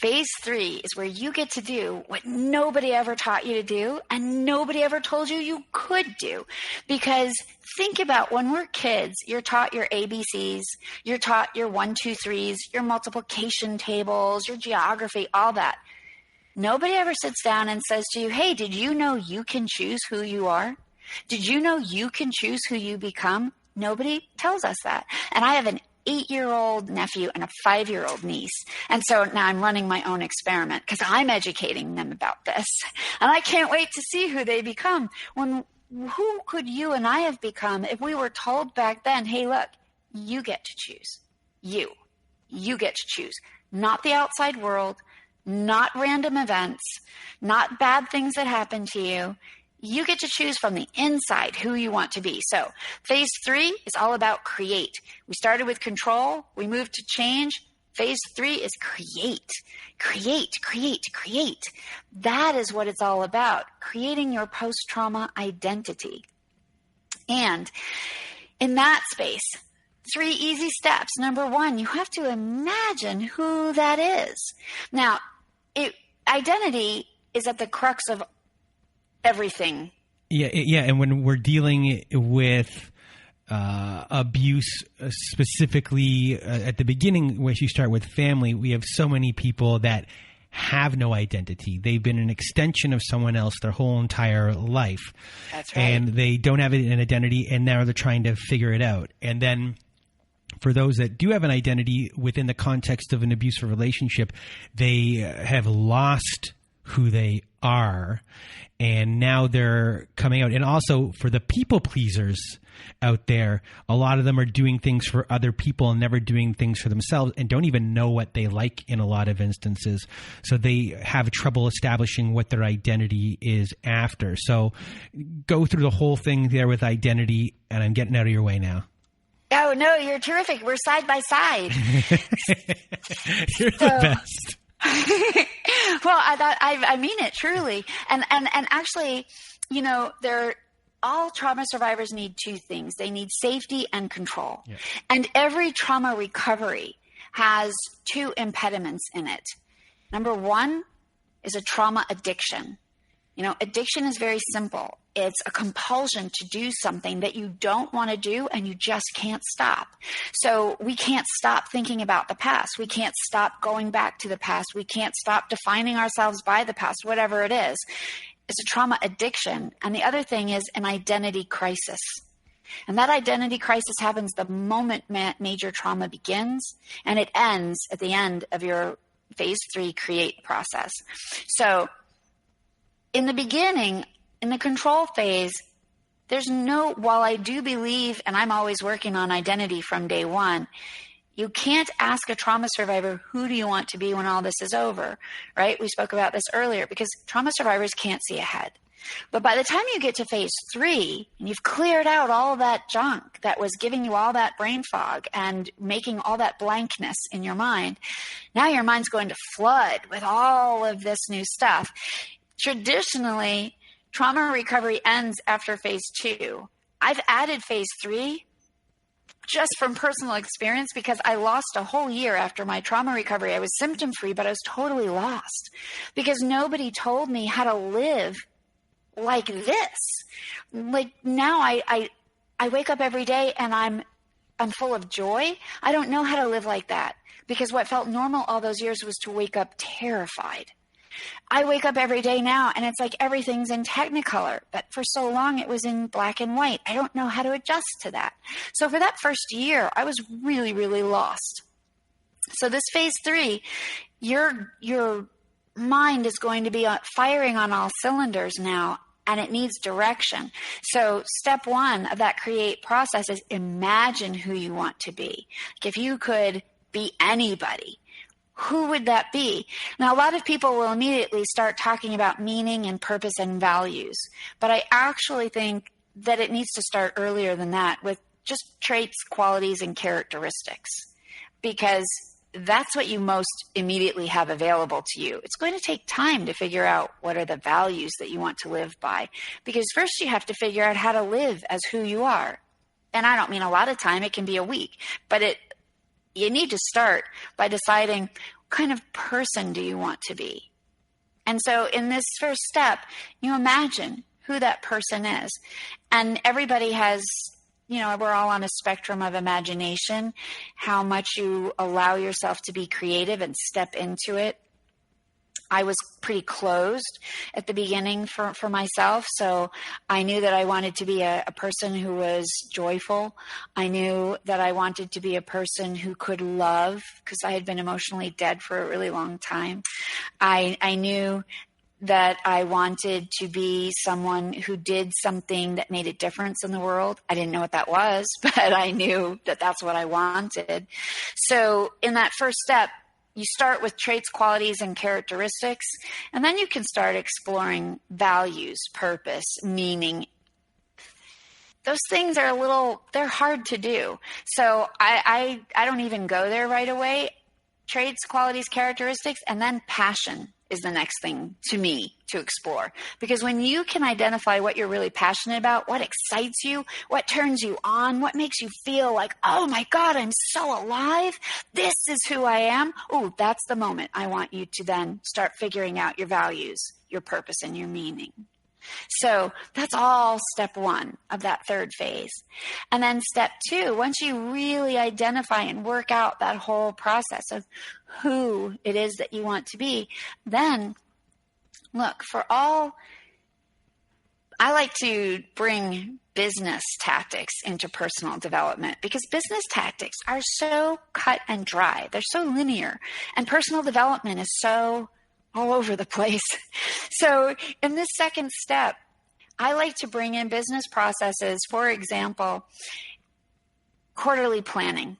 Phase 3 is where you get to do what nobody ever taught you to do and nobody ever told you you could do. Because think about when we're kids, you're taught your ABCs, you're taught your 1, 2, 3s, your multiplication tables, your geography, all that. Nobody ever sits down and says to you, hey, did you know you can choose who you are? Did you know you can choose who you become? Nobody tells us that. And I have an 8-year-old nephew and a 5-year-old niece. And so now I'm running my own experiment because I'm educating them about this. And I can't wait to see who they become. Who could you and I have become if we were told back then, hey, look, you get to choose. You get to choose. Not the outside world, not random events, not bad things that happen to you. You get to choose from the inside who you want to be. So phase 3 is all about create. We started with control. We moved to change. Phase 3 is create. Create. That is what it's all about, creating your post-trauma identity. And in that space, 3 easy steps. Number 1, you have to imagine who that is. Now, identity is at the crux of everything. Yeah. And when we're dealing with abuse, specifically at the beginning, when you start with family, we have so many people that have no identity. They've been an extension of someone else their whole entire life. That's right. And they don't have an identity, and now they're trying to figure it out. And then for those that do have an identity within the context of an abusive relationship, they have lost who they are, and now they're coming out. And also for the people pleasers out there, a lot of them are doing things for other people and never doing things for themselves, and don't even know what they like in a lot of instances. So they have trouble establishing what their identity is after. So go through the whole thing there with identity, and I'm getting out of your way now. Oh, no, you're terrific. We're side by side. You're the best. Well, I mean it truly. And actually, all trauma survivors need 2 things. They need safety and control. Yeah. And every trauma recovery has 2 impediments in it. Number 1 is a trauma addiction. Addiction is very simple. It's a compulsion to do something that you don't want to do and you just can't stop. So we can't stop thinking about the past. We can't stop going back to the past. We can't stop defining ourselves by the past, whatever it is. It's a trauma addiction. And the other thing is an identity crisis. And that identity crisis happens the moment major trauma begins, and it ends at the end of your phase 3 create process. So in the beginning, in the control phase, while I do believe, and I'm always working on identity from day 1, you can't ask a trauma survivor, who do you want to be when all this is over, right? We spoke about this earlier because trauma survivors can't see ahead. But by the time you get to phase 3 and you've cleared out all that junk that was giving you all that brain fog and making all that blankness in your mind, now your mind's going to flood with all of this new stuff. Traditionally, trauma recovery ends after phase 2. I've added phase 3 just from personal experience because I lost a whole year after my trauma recovery. I was symptom-free, but I was totally lost because nobody told me how to live like this. Like now I wake up every day and I'm I'm full of joy. I don't know how to live like that, because what felt normal all those years was to wake up terrified. I wake up every day now and it's like everything's in Technicolor, but for so long it was in black and white. I don't know how to adjust to that. So for that first year, I was really, really lost. So this phase 3, your mind is going to be firing on all cylinders now, and it needs direction. So step 1 of that create process is imagine who you want to be. Like if you could be anybody, who would that be? Now, a lot of people will immediately start talking about meaning and purpose and values, but I actually think that it needs to start earlier than that with just traits, qualities, and characteristics, because that's what you most immediately have available to you. It's going to take time to figure out what are the values that you want to live by, because first you have to figure out how to live as who you are. And I don't mean a lot of time, it can be a week, but you need to start by deciding what kind of person do you want to be. And so in this first step, you imagine who that person is. And everybody has, we're all on a spectrum of imagination, how much you allow yourself to be creative and step into it. I was pretty closed at the beginning for myself, so I knew that I wanted to be a person who was joyful. I knew that I wanted to be a person who could love, because I had been emotionally dead for a really long time. I knew that I wanted to be someone who did something that made a difference in the world. I didn't know what that was, but I knew that that's what I wanted. So in that first step, you start with traits, qualities, and characteristics, and then you can start exploring values, purpose, meaning. Those things are they're hard to do. So I don't even go there right away. Traits, qualities, characteristics, and then passion is the next thing to me to explore. Because when you can identify what you're really passionate about, what excites you, what turns you on, what makes you feel like, oh my God, I'm so alive. This is who I am. Oh, that's the moment I want you to then start figuring out your values, your purpose, and your meaning. So that's all step 1 of that third phase. And then step 2, once you really identify and work out that whole process of who it is that you want to be, then look, I like to bring business tactics into personal development, because business tactics are so cut and dry. They're so linear, and personal development is so all over the place. So in this second step, I like to bring in business processes, for example, quarterly planning.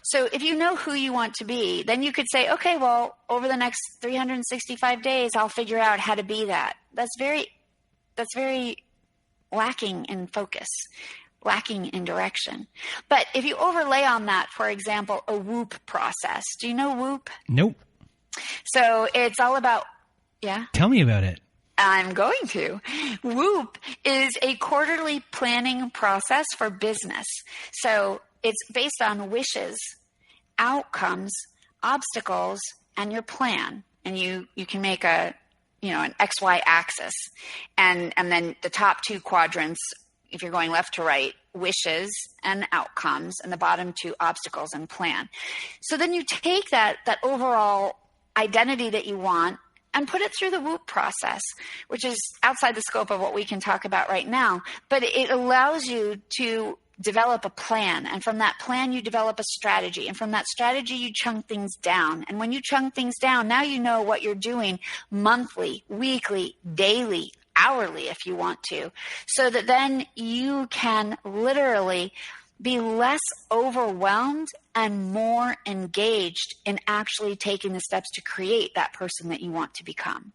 So if you know who you want to be, then you could say, okay, well, over the next 365 days, I'll figure out how to be that. That's very lacking in focus, lacking in direction. But if you overlay on that, for example, a WHOOP process. Do you know WHOOP? Nope. So it's all about, yeah? Tell me about it. I'm going to. WHOOP is a quarterly planning process for business. So it's based on wishes, outcomes, obstacles, and your plan. And you can make an XY axis. And then the top 2 quadrants, if you're going left to right, wishes and outcomes, and the bottom 2 obstacles and plan. So then you take that overall identity that you want and put it through the WHOOP process, which is outside the scope of what we can talk about right now. But it allows you to develop a plan. And from that plan, you develop a strategy. And from that strategy, you chunk things down. And when you chunk things down, now you know what you're doing monthly, weekly, daily, hourly, if you want to, so that then you can literally be less overwhelmed and more engaged in actually taking the steps to create that person that you want to become,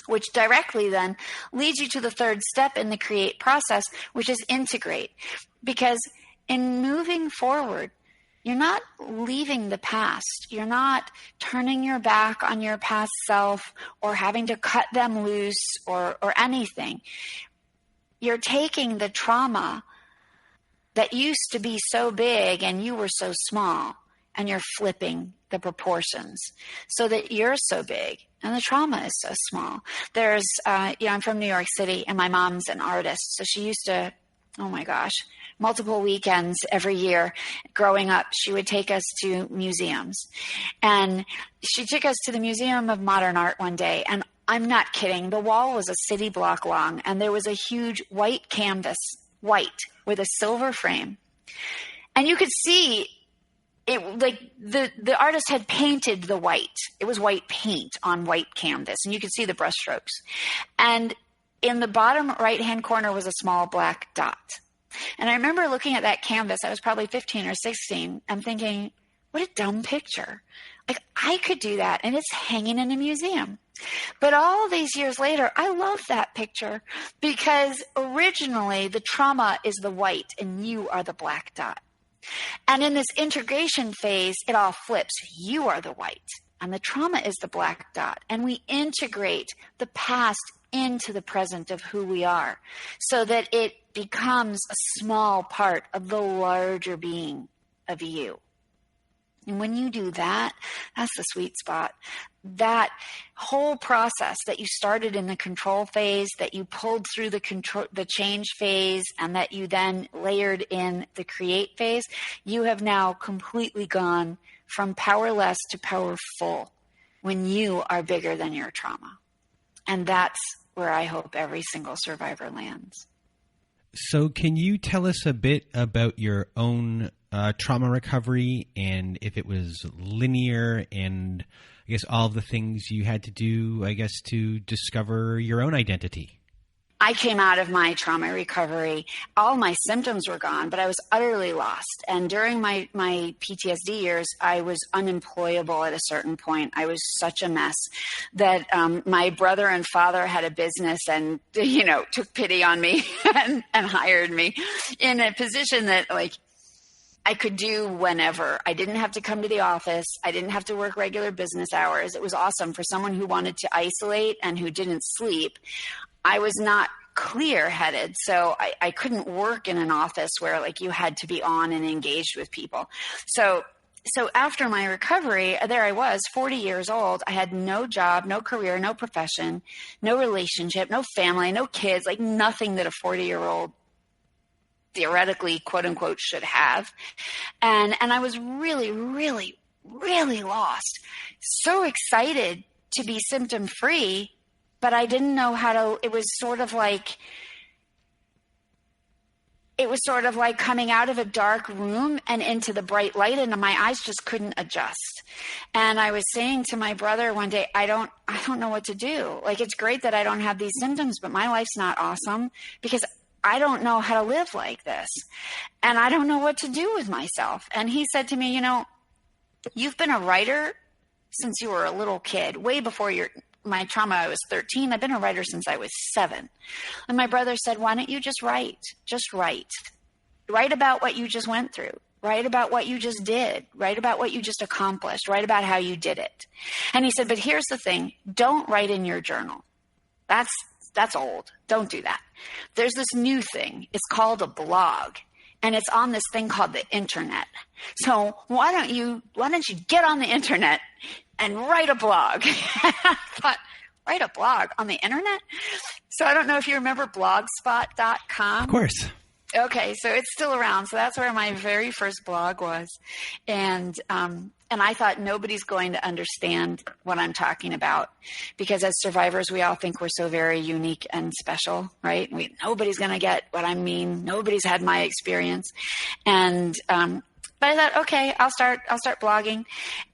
which directly then leads you to the third step in the create process, which is integrate. Because in moving forward, you're not leaving the past. You're not turning your back on your past self or having to cut them loose or anything. You're taking the trauma that used to be so big and you were so small, and you're flipping the proportions so that you're so big and the trauma is so small. There's, I'm from New York City, and my mom's an artist. So she used to oh my gosh, multiple weekends every year growing up. She would take us to museums. And she took us to the Museum of Modern Art one day. And I'm not kidding. The wall was a city block long, and there was a huge white canvas, white, with a silver frame. And you could see it, like the artist had painted the white. It was white paint on white canvas, and you could see the brushstrokes. And in the bottom right-hand corner was a small black dot. And I remember looking at that canvas. I was probably 15 or 16. I'm thinking, what a dumb picture. Like, I could do that, and it's hanging in a museum. But all these years later, I love that picture because originally the trauma is the white and you are the black dot. And in this integration phase, it all flips. You are the white and the trauma is the black dot. And we integrate the past into the present of who we are so that it becomes a small part of the larger being of you. And when you do that, that's the sweet spot. That whole process that you started in the control phase, that you pulled through the change phase, and that you then layered in the create phase, you have now completely gone from powerless to powerful when you are bigger than your trauma. And that's where I hope every single survivor lands. So can you tell us a bit about your own trauma recovery, and if it was linear, and I guess all of the things you had to do, I guess, to discover your own identity? I came out of my trauma recovery. All my symptoms were gone, but I was utterly lost. And during my PTSD years, I was unemployable at a certain point. I was such a mess that my brother and father had a business and, took pity on me and hired me in a position that, like, I could do whenever. I didn't have to come to the office. I didn't have to work regular business hours. It was awesome for someone who wanted to isolate and who didn't sleep. I was not clear-headed, so I couldn't work in an office where, like, you had to be on and engaged with people. So after my recovery, there I was, 40 years old. I had no job, no career, no profession, no relationship, no family, no kids, like nothing that a 40-year-old theoretically, quote unquote, should have. And I was really, really, really lost. So excited to be symptom free, but I didn't know how to, it was sort of like coming out of a dark room and into the bright light, and my eyes just couldn't adjust. And I was saying to my brother one day, I don't know what to do. Like, it's great that I don't have these symptoms, but my life's not awesome because I don't know how to live like this. And I don't know what to do with myself. And he said to me, you've been a writer since you were a little kid, way before my trauma. I was 13. I've been a writer since I was 7. And my brother said, why don't you just write? Just write. Write about what you just went through. Write about what you just did. Write about what you just accomplished. Write about how you did it. And he said, but here's the thing. Don't write in your journal. That's old. Don't do that. There's this new thing. It's called a blog, and it's on this thing called the internet. So why don't you get on the internet and write a blog? I thought, write a blog on the internet? So I don't know if you remember blogspot.com. Of course. Okay, so it's still around. So that's where my very first blog was. And I thought nobody's going to understand what I'm talking about because as survivors, we all think we're so very unique and special, right? Nobody's going to get what I mean. Nobody's had my experience. And but I thought, okay, I'll start blogging.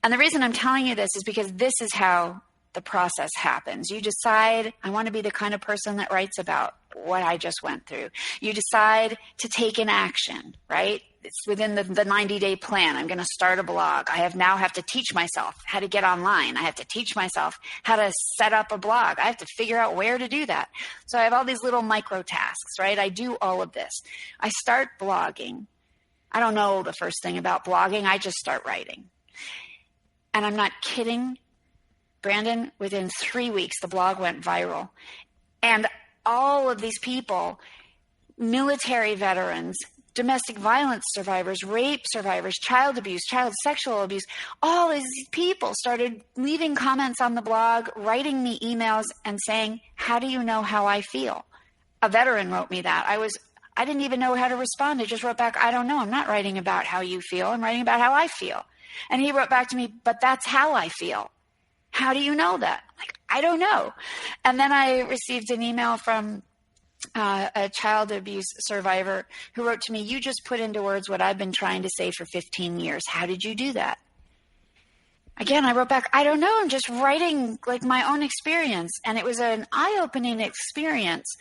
And the reason I'm telling you this is because this is how the process happens. You decide, I want to be the kind of person that writes about what I just went through. You decide to take an action, right? It's within the 90-day plan. I'm going to start a blog. I now have to teach myself how to get online. I have to teach myself how to set up a blog. I have to figure out where to do that. So I have all these little micro tasks, right? I do all of this. I start blogging. I don't know the first thing about blogging. I just start writing. And I'm not kidding, Brandon, within 3 weeks, the blog went viral. And all of these people, military veterans, domestic violence survivors, rape survivors, child abuse, child sexual abuse, all these people started leaving comments on the blog, writing me emails and saying, how do you know how I feel? A veteran wrote me that. I didn't even know how to respond. I just wrote back, I don't know. I'm not writing about how you feel. I'm writing about how I feel. And he wrote back to me, but that's how I feel. How do you know that? Like, I don't know. And then I received an email from a child abuse survivor who wrote to me, you just put into words what I've been trying to say for 15 years. How did you do that? Again, I wrote back, I don't know. I'm just writing like my own experience. And it was an eye-opening experience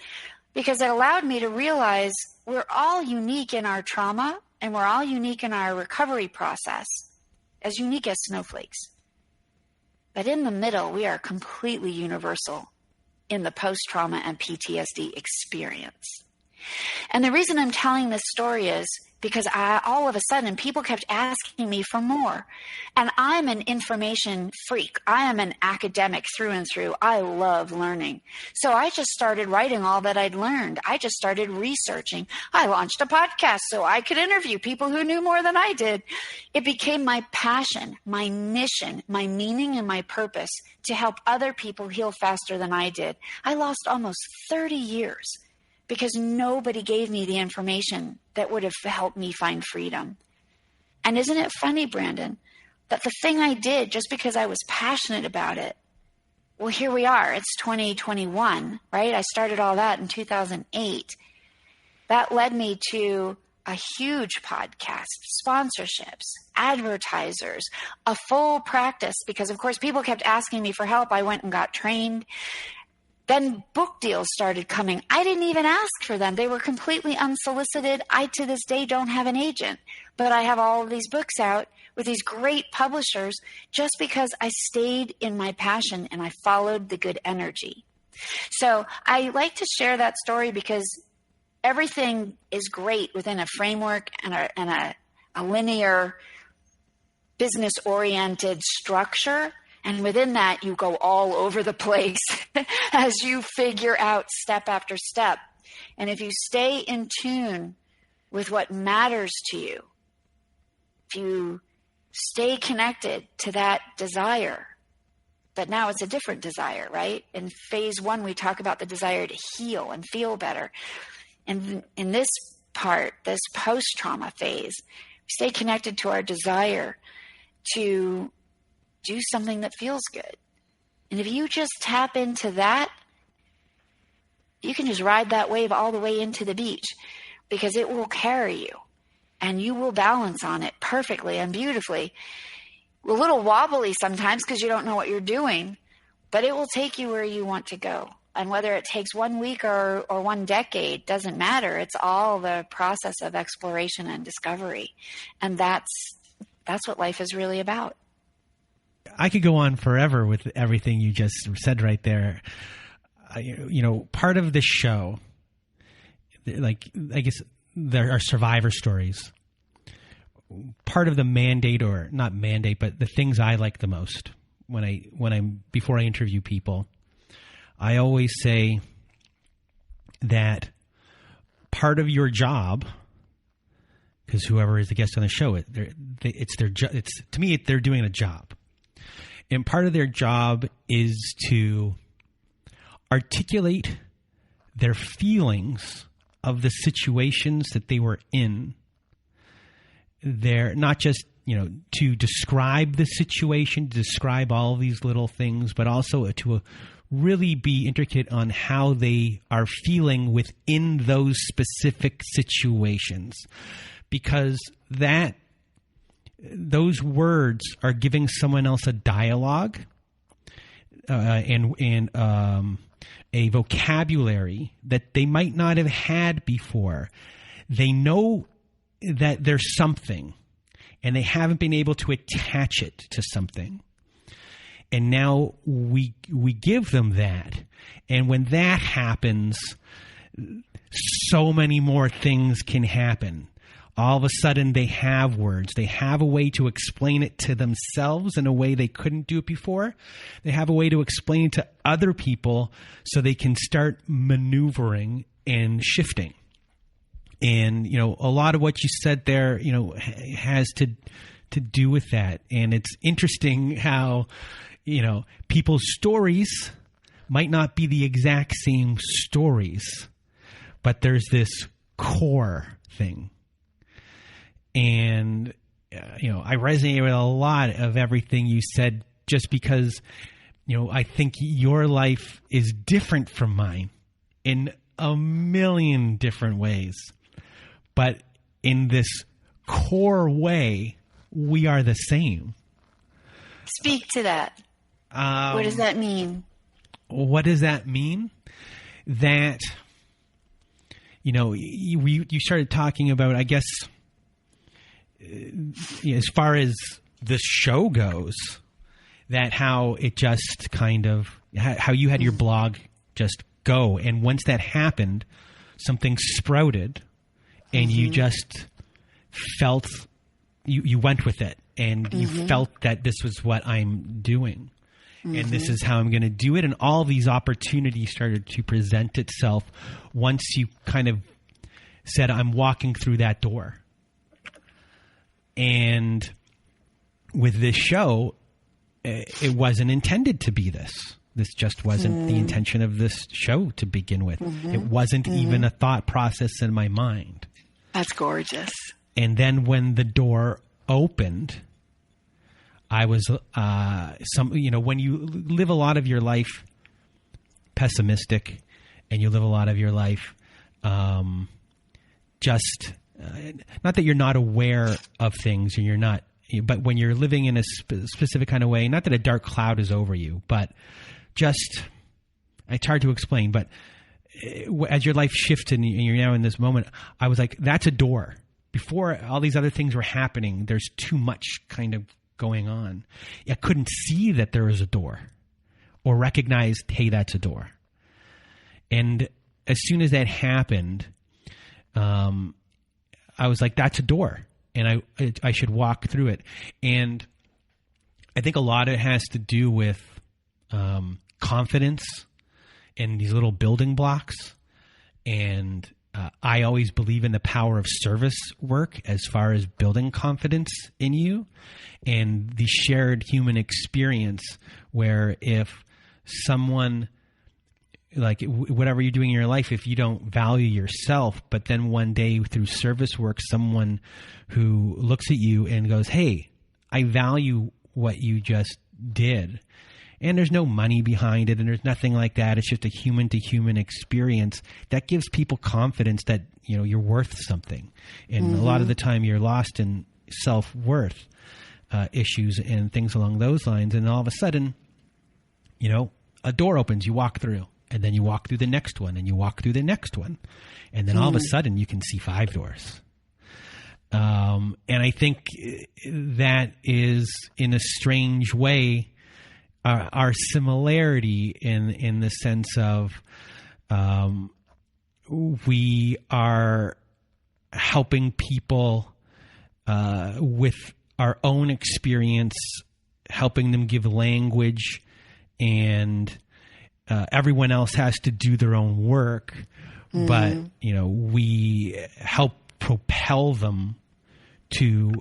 because it allowed me to realize we're all unique in our trauma and we're all unique in our recovery process, as unique as snowflakes. But in the middle, we are completely universal in the post-trauma and PTSD experience. And the reason I'm telling this story is because all of a sudden people kept asking me for more. And I'm an information freak. I am an academic through and through. I love learning. So I just started writing all that I'd learned. I just started researching. I launched a podcast so I could interview people who knew more than I did. It became my passion, my mission, my meaning, and my purpose to help other people heal faster than I did. I lost almost 30 years because nobody gave me the information that would have helped me find freedom. And isn't it funny, Brandon, that the thing I did just because I was passionate about it, well, here we are. It's 2021, right? I started all that in 2008. That led me to a huge podcast, sponsorships, advertisers, a full practice, because of course people kept asking me for help. I went and got trained. Then book deals started coming. I didn't even ask for them. They were completely unsolicited. I, to this day, don't have an agent, but I have all of these books out with these great publishers just because I stayed in my passion and I followed the good energy. So I like to share that story because everything is great within a framework and a linear business-oriented structure. And within that, you go all over the place as you figure out step after step. And if you stay in tune with what matters to you, if you stay connected to that desire, but now it's a different desire, right? In phase 1, we talk about the desire to heal and feel better. And in this part, this post-trauma phase, we stay connected to our desire to do something that feels good. And if you just tap into that, you can just ride that wave all the way into the beach because it will carry you and you will balance on it perfectly and beautifully. A little wobbly sometimes because you don't know what you're doing, but it will take you where you want to go. And whether it takes 1 week or 1 decade doesn't matter. It's all the process of exploration and discovery. And that's what life is really about. I could go on forever with everything you just said right there. Part of this show, like, I guess there are survivor stories. Part of the mandate, or not mandate, but the things I like the most before I interview people, I always say that part of your job, because whoever is the guest on the show, it's their job. To me, they're doing a job. And part of their job is to articulate their feelings of the situations that they were in. They're not just, to describe the situation, to describe all these little things, but also to really be intricate on how they are feeling within those specific situations. Because those words are giving someone else a dialogue and a vocabulary that they might not have had before. They know that there's something, and they haven't been able to attach it to something. And now we give them that. And when that happens, so many more things can happen. All of a sudden, they have words. They have a way to explain it to themselves in a way they couldn't do it before. They have a way to explain it to other people so they can start maneuvering and shifting. And, a lot of what you said there, has to do with that. And it's interesting how, people's stories might not be the exact same stories, but there's this core thing. And, I resonated with a lot of everything you said just because, I think your life is different from mine in a million different ways. But in this core way, we are the same. Speak to that. What does that mean? What does that mean? That, you started talking about, I guess, as far as this show goes, that how it just kind of, how you had your blog just go. And once that happened, something sprouted and you just felt, you went with it and you felt that this was what I'm doing. And this is how I'm going to do it. And all these opportunities started to present itself once you kind of said, I'm walking through that door. And with this show, it wasn't intended to be this. This just wasn't the intention of this show to begin with. It wasn't even a thought process in my mind. That's gorgeous. And then when the door opened, I was, when you live a lot of your life pessimistic and you live a lot of your life not that you're not aware of things and you're not, but when you're living in a specific kind of way, not that a dark cloud is over you, but just, it's hard to explain, but as your life shifted and you're now in this moment, I was like, that's a door. Before all these other things were happening, there's too much kind of going on. I couldn't see that there was a door or recognize, hey, that's a door. And as soon as that happened, I was like, that's a door and I should walk through it. And I think a lot of it has to do with confidence and these little building blocks. And I always believe in the power of service work as far as building confidence in you and the shared human experience where if someone, like whatever you're doing in your life, if you don't value yourself, but then one day through service work, someone who looks at you and goes, hey, I value what you just did. And there's no money behind it and there's nothing like that. It's just a human to human experience that gives people confidence that, you're worth something. And a lot of the time you're lost in self-worth issues and things along those lines. And all of a sudden, a door opens, you walk through. And then you walk through the next one and you walk through the next one. And then all of a sudden you can see 5 doors. And I think that is in a strange way, our similarity in the sense of, we are helping people, with our own experience, helping them give language and, everyone else has to do their own work, but, we help propel them to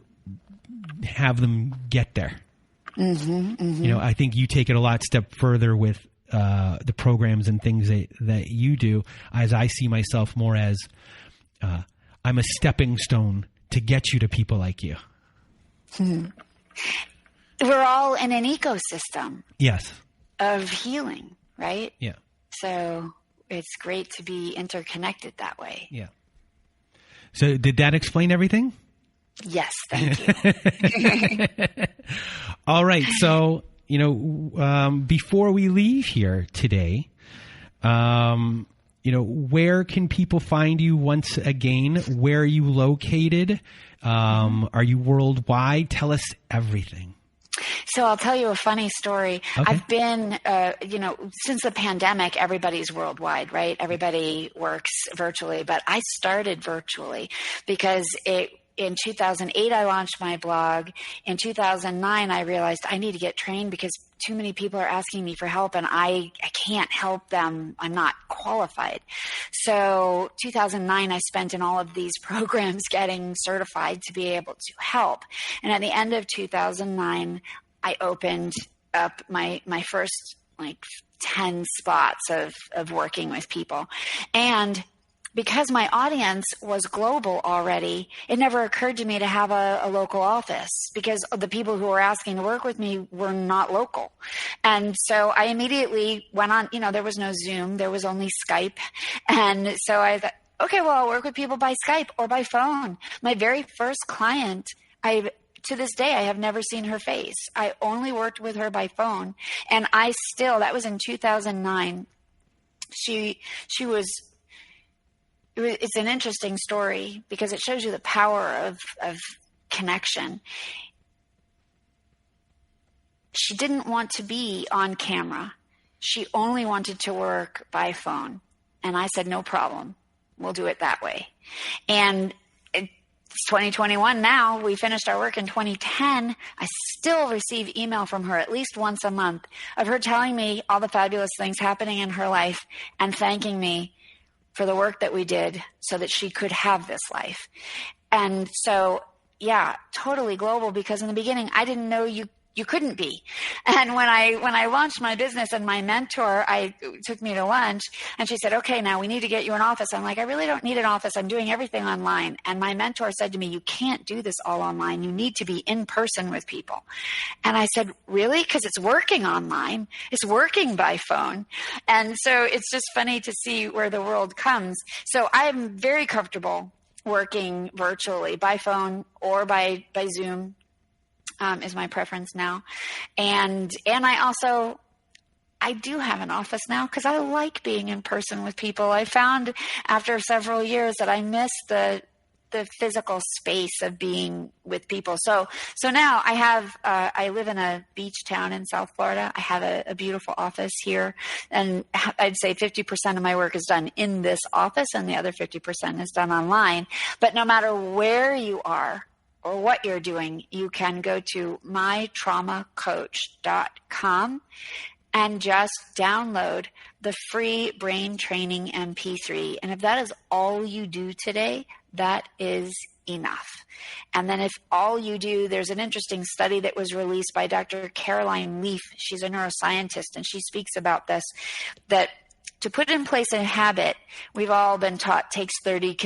have them get there. I think you take it a lot step further with the programs and things that you do, as I see myself more as I'm a stepping stone to get you to people like you. We're all in an ecosystem. Yes. Of healing. Right? Yeah. So it's great to be interconnected that way. Yeah. So did that explain everything? Yes. Thank you. All right. So, before we leave here today, where can people find you once again? Where are you located? Are you worldwide? Tell us everything. So I'll tell you a funny story. Okay. I've been, since the pandemic, everybody's worldwide, right? Everybody works virtually, but I started virtually because in 2008, I launched my blog. In 2009, I realized I need to get trained because too many people are asking me for help and I can't help them. I'm not qualified. So 2009, I spent in all of these programs getting certified to be able to help. And at the end of 2009, I opened up my first 10 spots of working with people. And because my audience was global already, it never occurred to me to have a local office, because the people who were asking to work with me were not local. And so I immediately went on, there was no Zoom, there was only Skype. And so I thought, okay, well, I'll work with people by Skype or by phone. My very first client, to this day, I have never seen her face. I only worked with her by phone. And that was in 2009. It's an interesting story because it shows you the power of connection. She didn't want to be on camera. She only wanted to work by phone. And I said, no problem. We'll do it that way. And it's 2021 now. We finished our work in 2010. I still receive email from her at least once a month of her telling me all the fabulous things happening in her life and thanking me for the work that we did so that she could have this life. And so, yeah, totally global, because in the beginning, I didn't know you couldn't be. And when I launched my business, and my mentor took me to lunch, and she said, okay, now we need to get you an office. I'm like, I really don't need an office. I'm doing everything online. And my mentor said to me, you can't do this all online. You need to be in person with people. And I said, really? Because it's working online. It's working by phone. And so it's just funny to see where the world comes. So I'm very comfortable working virtually by phone or by Zoom. Is my preference now. And I do have an office now because I like being in person with people. I found after several years that I miss the physical space of being with people. So now I live in a beach town in South Florida. I have a beautiful office here, and I'd say 50% of my work is done in this office and the other 50% is done online. But no matter where you are or what you're doing, you can go to mytraumacoach.com and just download the free brain training MP3. And if that is all you do today, that is enough. And then if all you do, there's an interesting study that was released by Dr. Caroline Leaf. She's a neuroscientist, and she speaks about this, that to put in place a habit, we've all been taught takes 30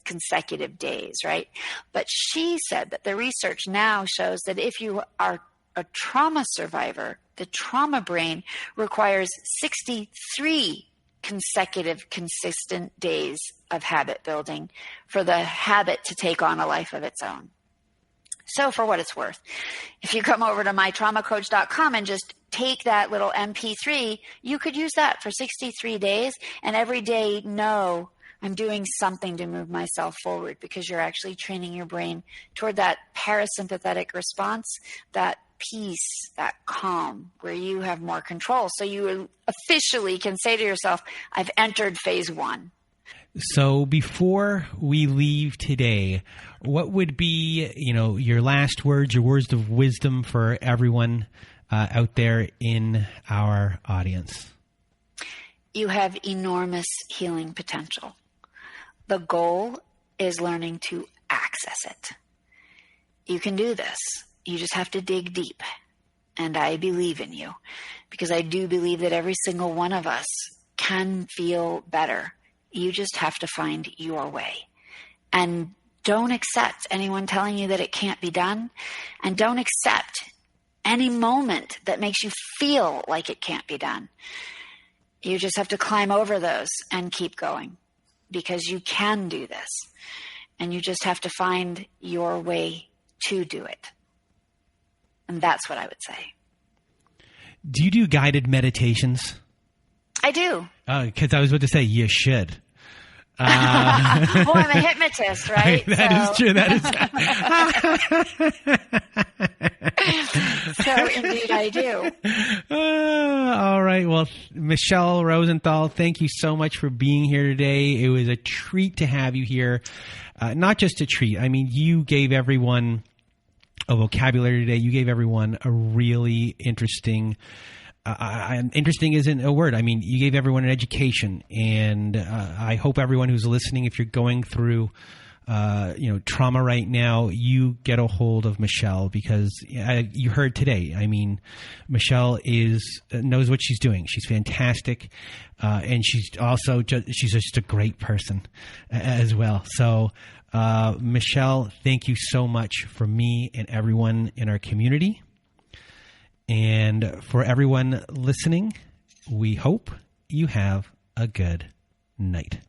consecutive days, right? But she said that the research now shows that if you are a trauma survivor, the trauma brain requires 63 consecutive consistent days of habit building for the habit to take on a life of its own. So for what it's worth, if you come over to mytraumacoach.com and just take that little MP3, you could use that for 63 days, and every day know I'm doing something to move myself forward, because you're actually training your brain toward that parasympathetic response, that peace, that calm, where you have more control. So you officially can say to yourself, I've entered phase 1. So before we leave today, what would be, your last words, your words of wisdom for everyone out there in our audience? You have enormous healing potential. The goal is learning to access it. You can do this. You just have to dig deep. And I believe in you, because I do believe that every single one of us can feel better. You just have to find your way. And don't accept anyone telling you that it can't be done. And don't accept any moment that makes you feel like it can't be done. You just have to climb over those and keep going, because you can do this. And you just have to find your way to do it. And that's what I would say. Do you do guided meditations? I do. Because I was about to say you should. Well, I'm a hypnotist, right? That is true. That is. So indeed I do. All right. Well, Michele Rosenthal, thank you so much for being here today. It was a treat to have you here. Not just a treat. I mean, you gave everyone a vocabulary today. You gave everyone a really interesting isn't a word. I mean, you gave everyone an education, and I hope everyone who's listening, if you're going through trauma right now, you get a hold of Michele, because you heard today. I mean, Michele knows what she's doing. She's fantastic. And she's just a great person as well. So, Michele, thank you so much from me and everyone in our community. And for everyone listening, we hope you have a good night.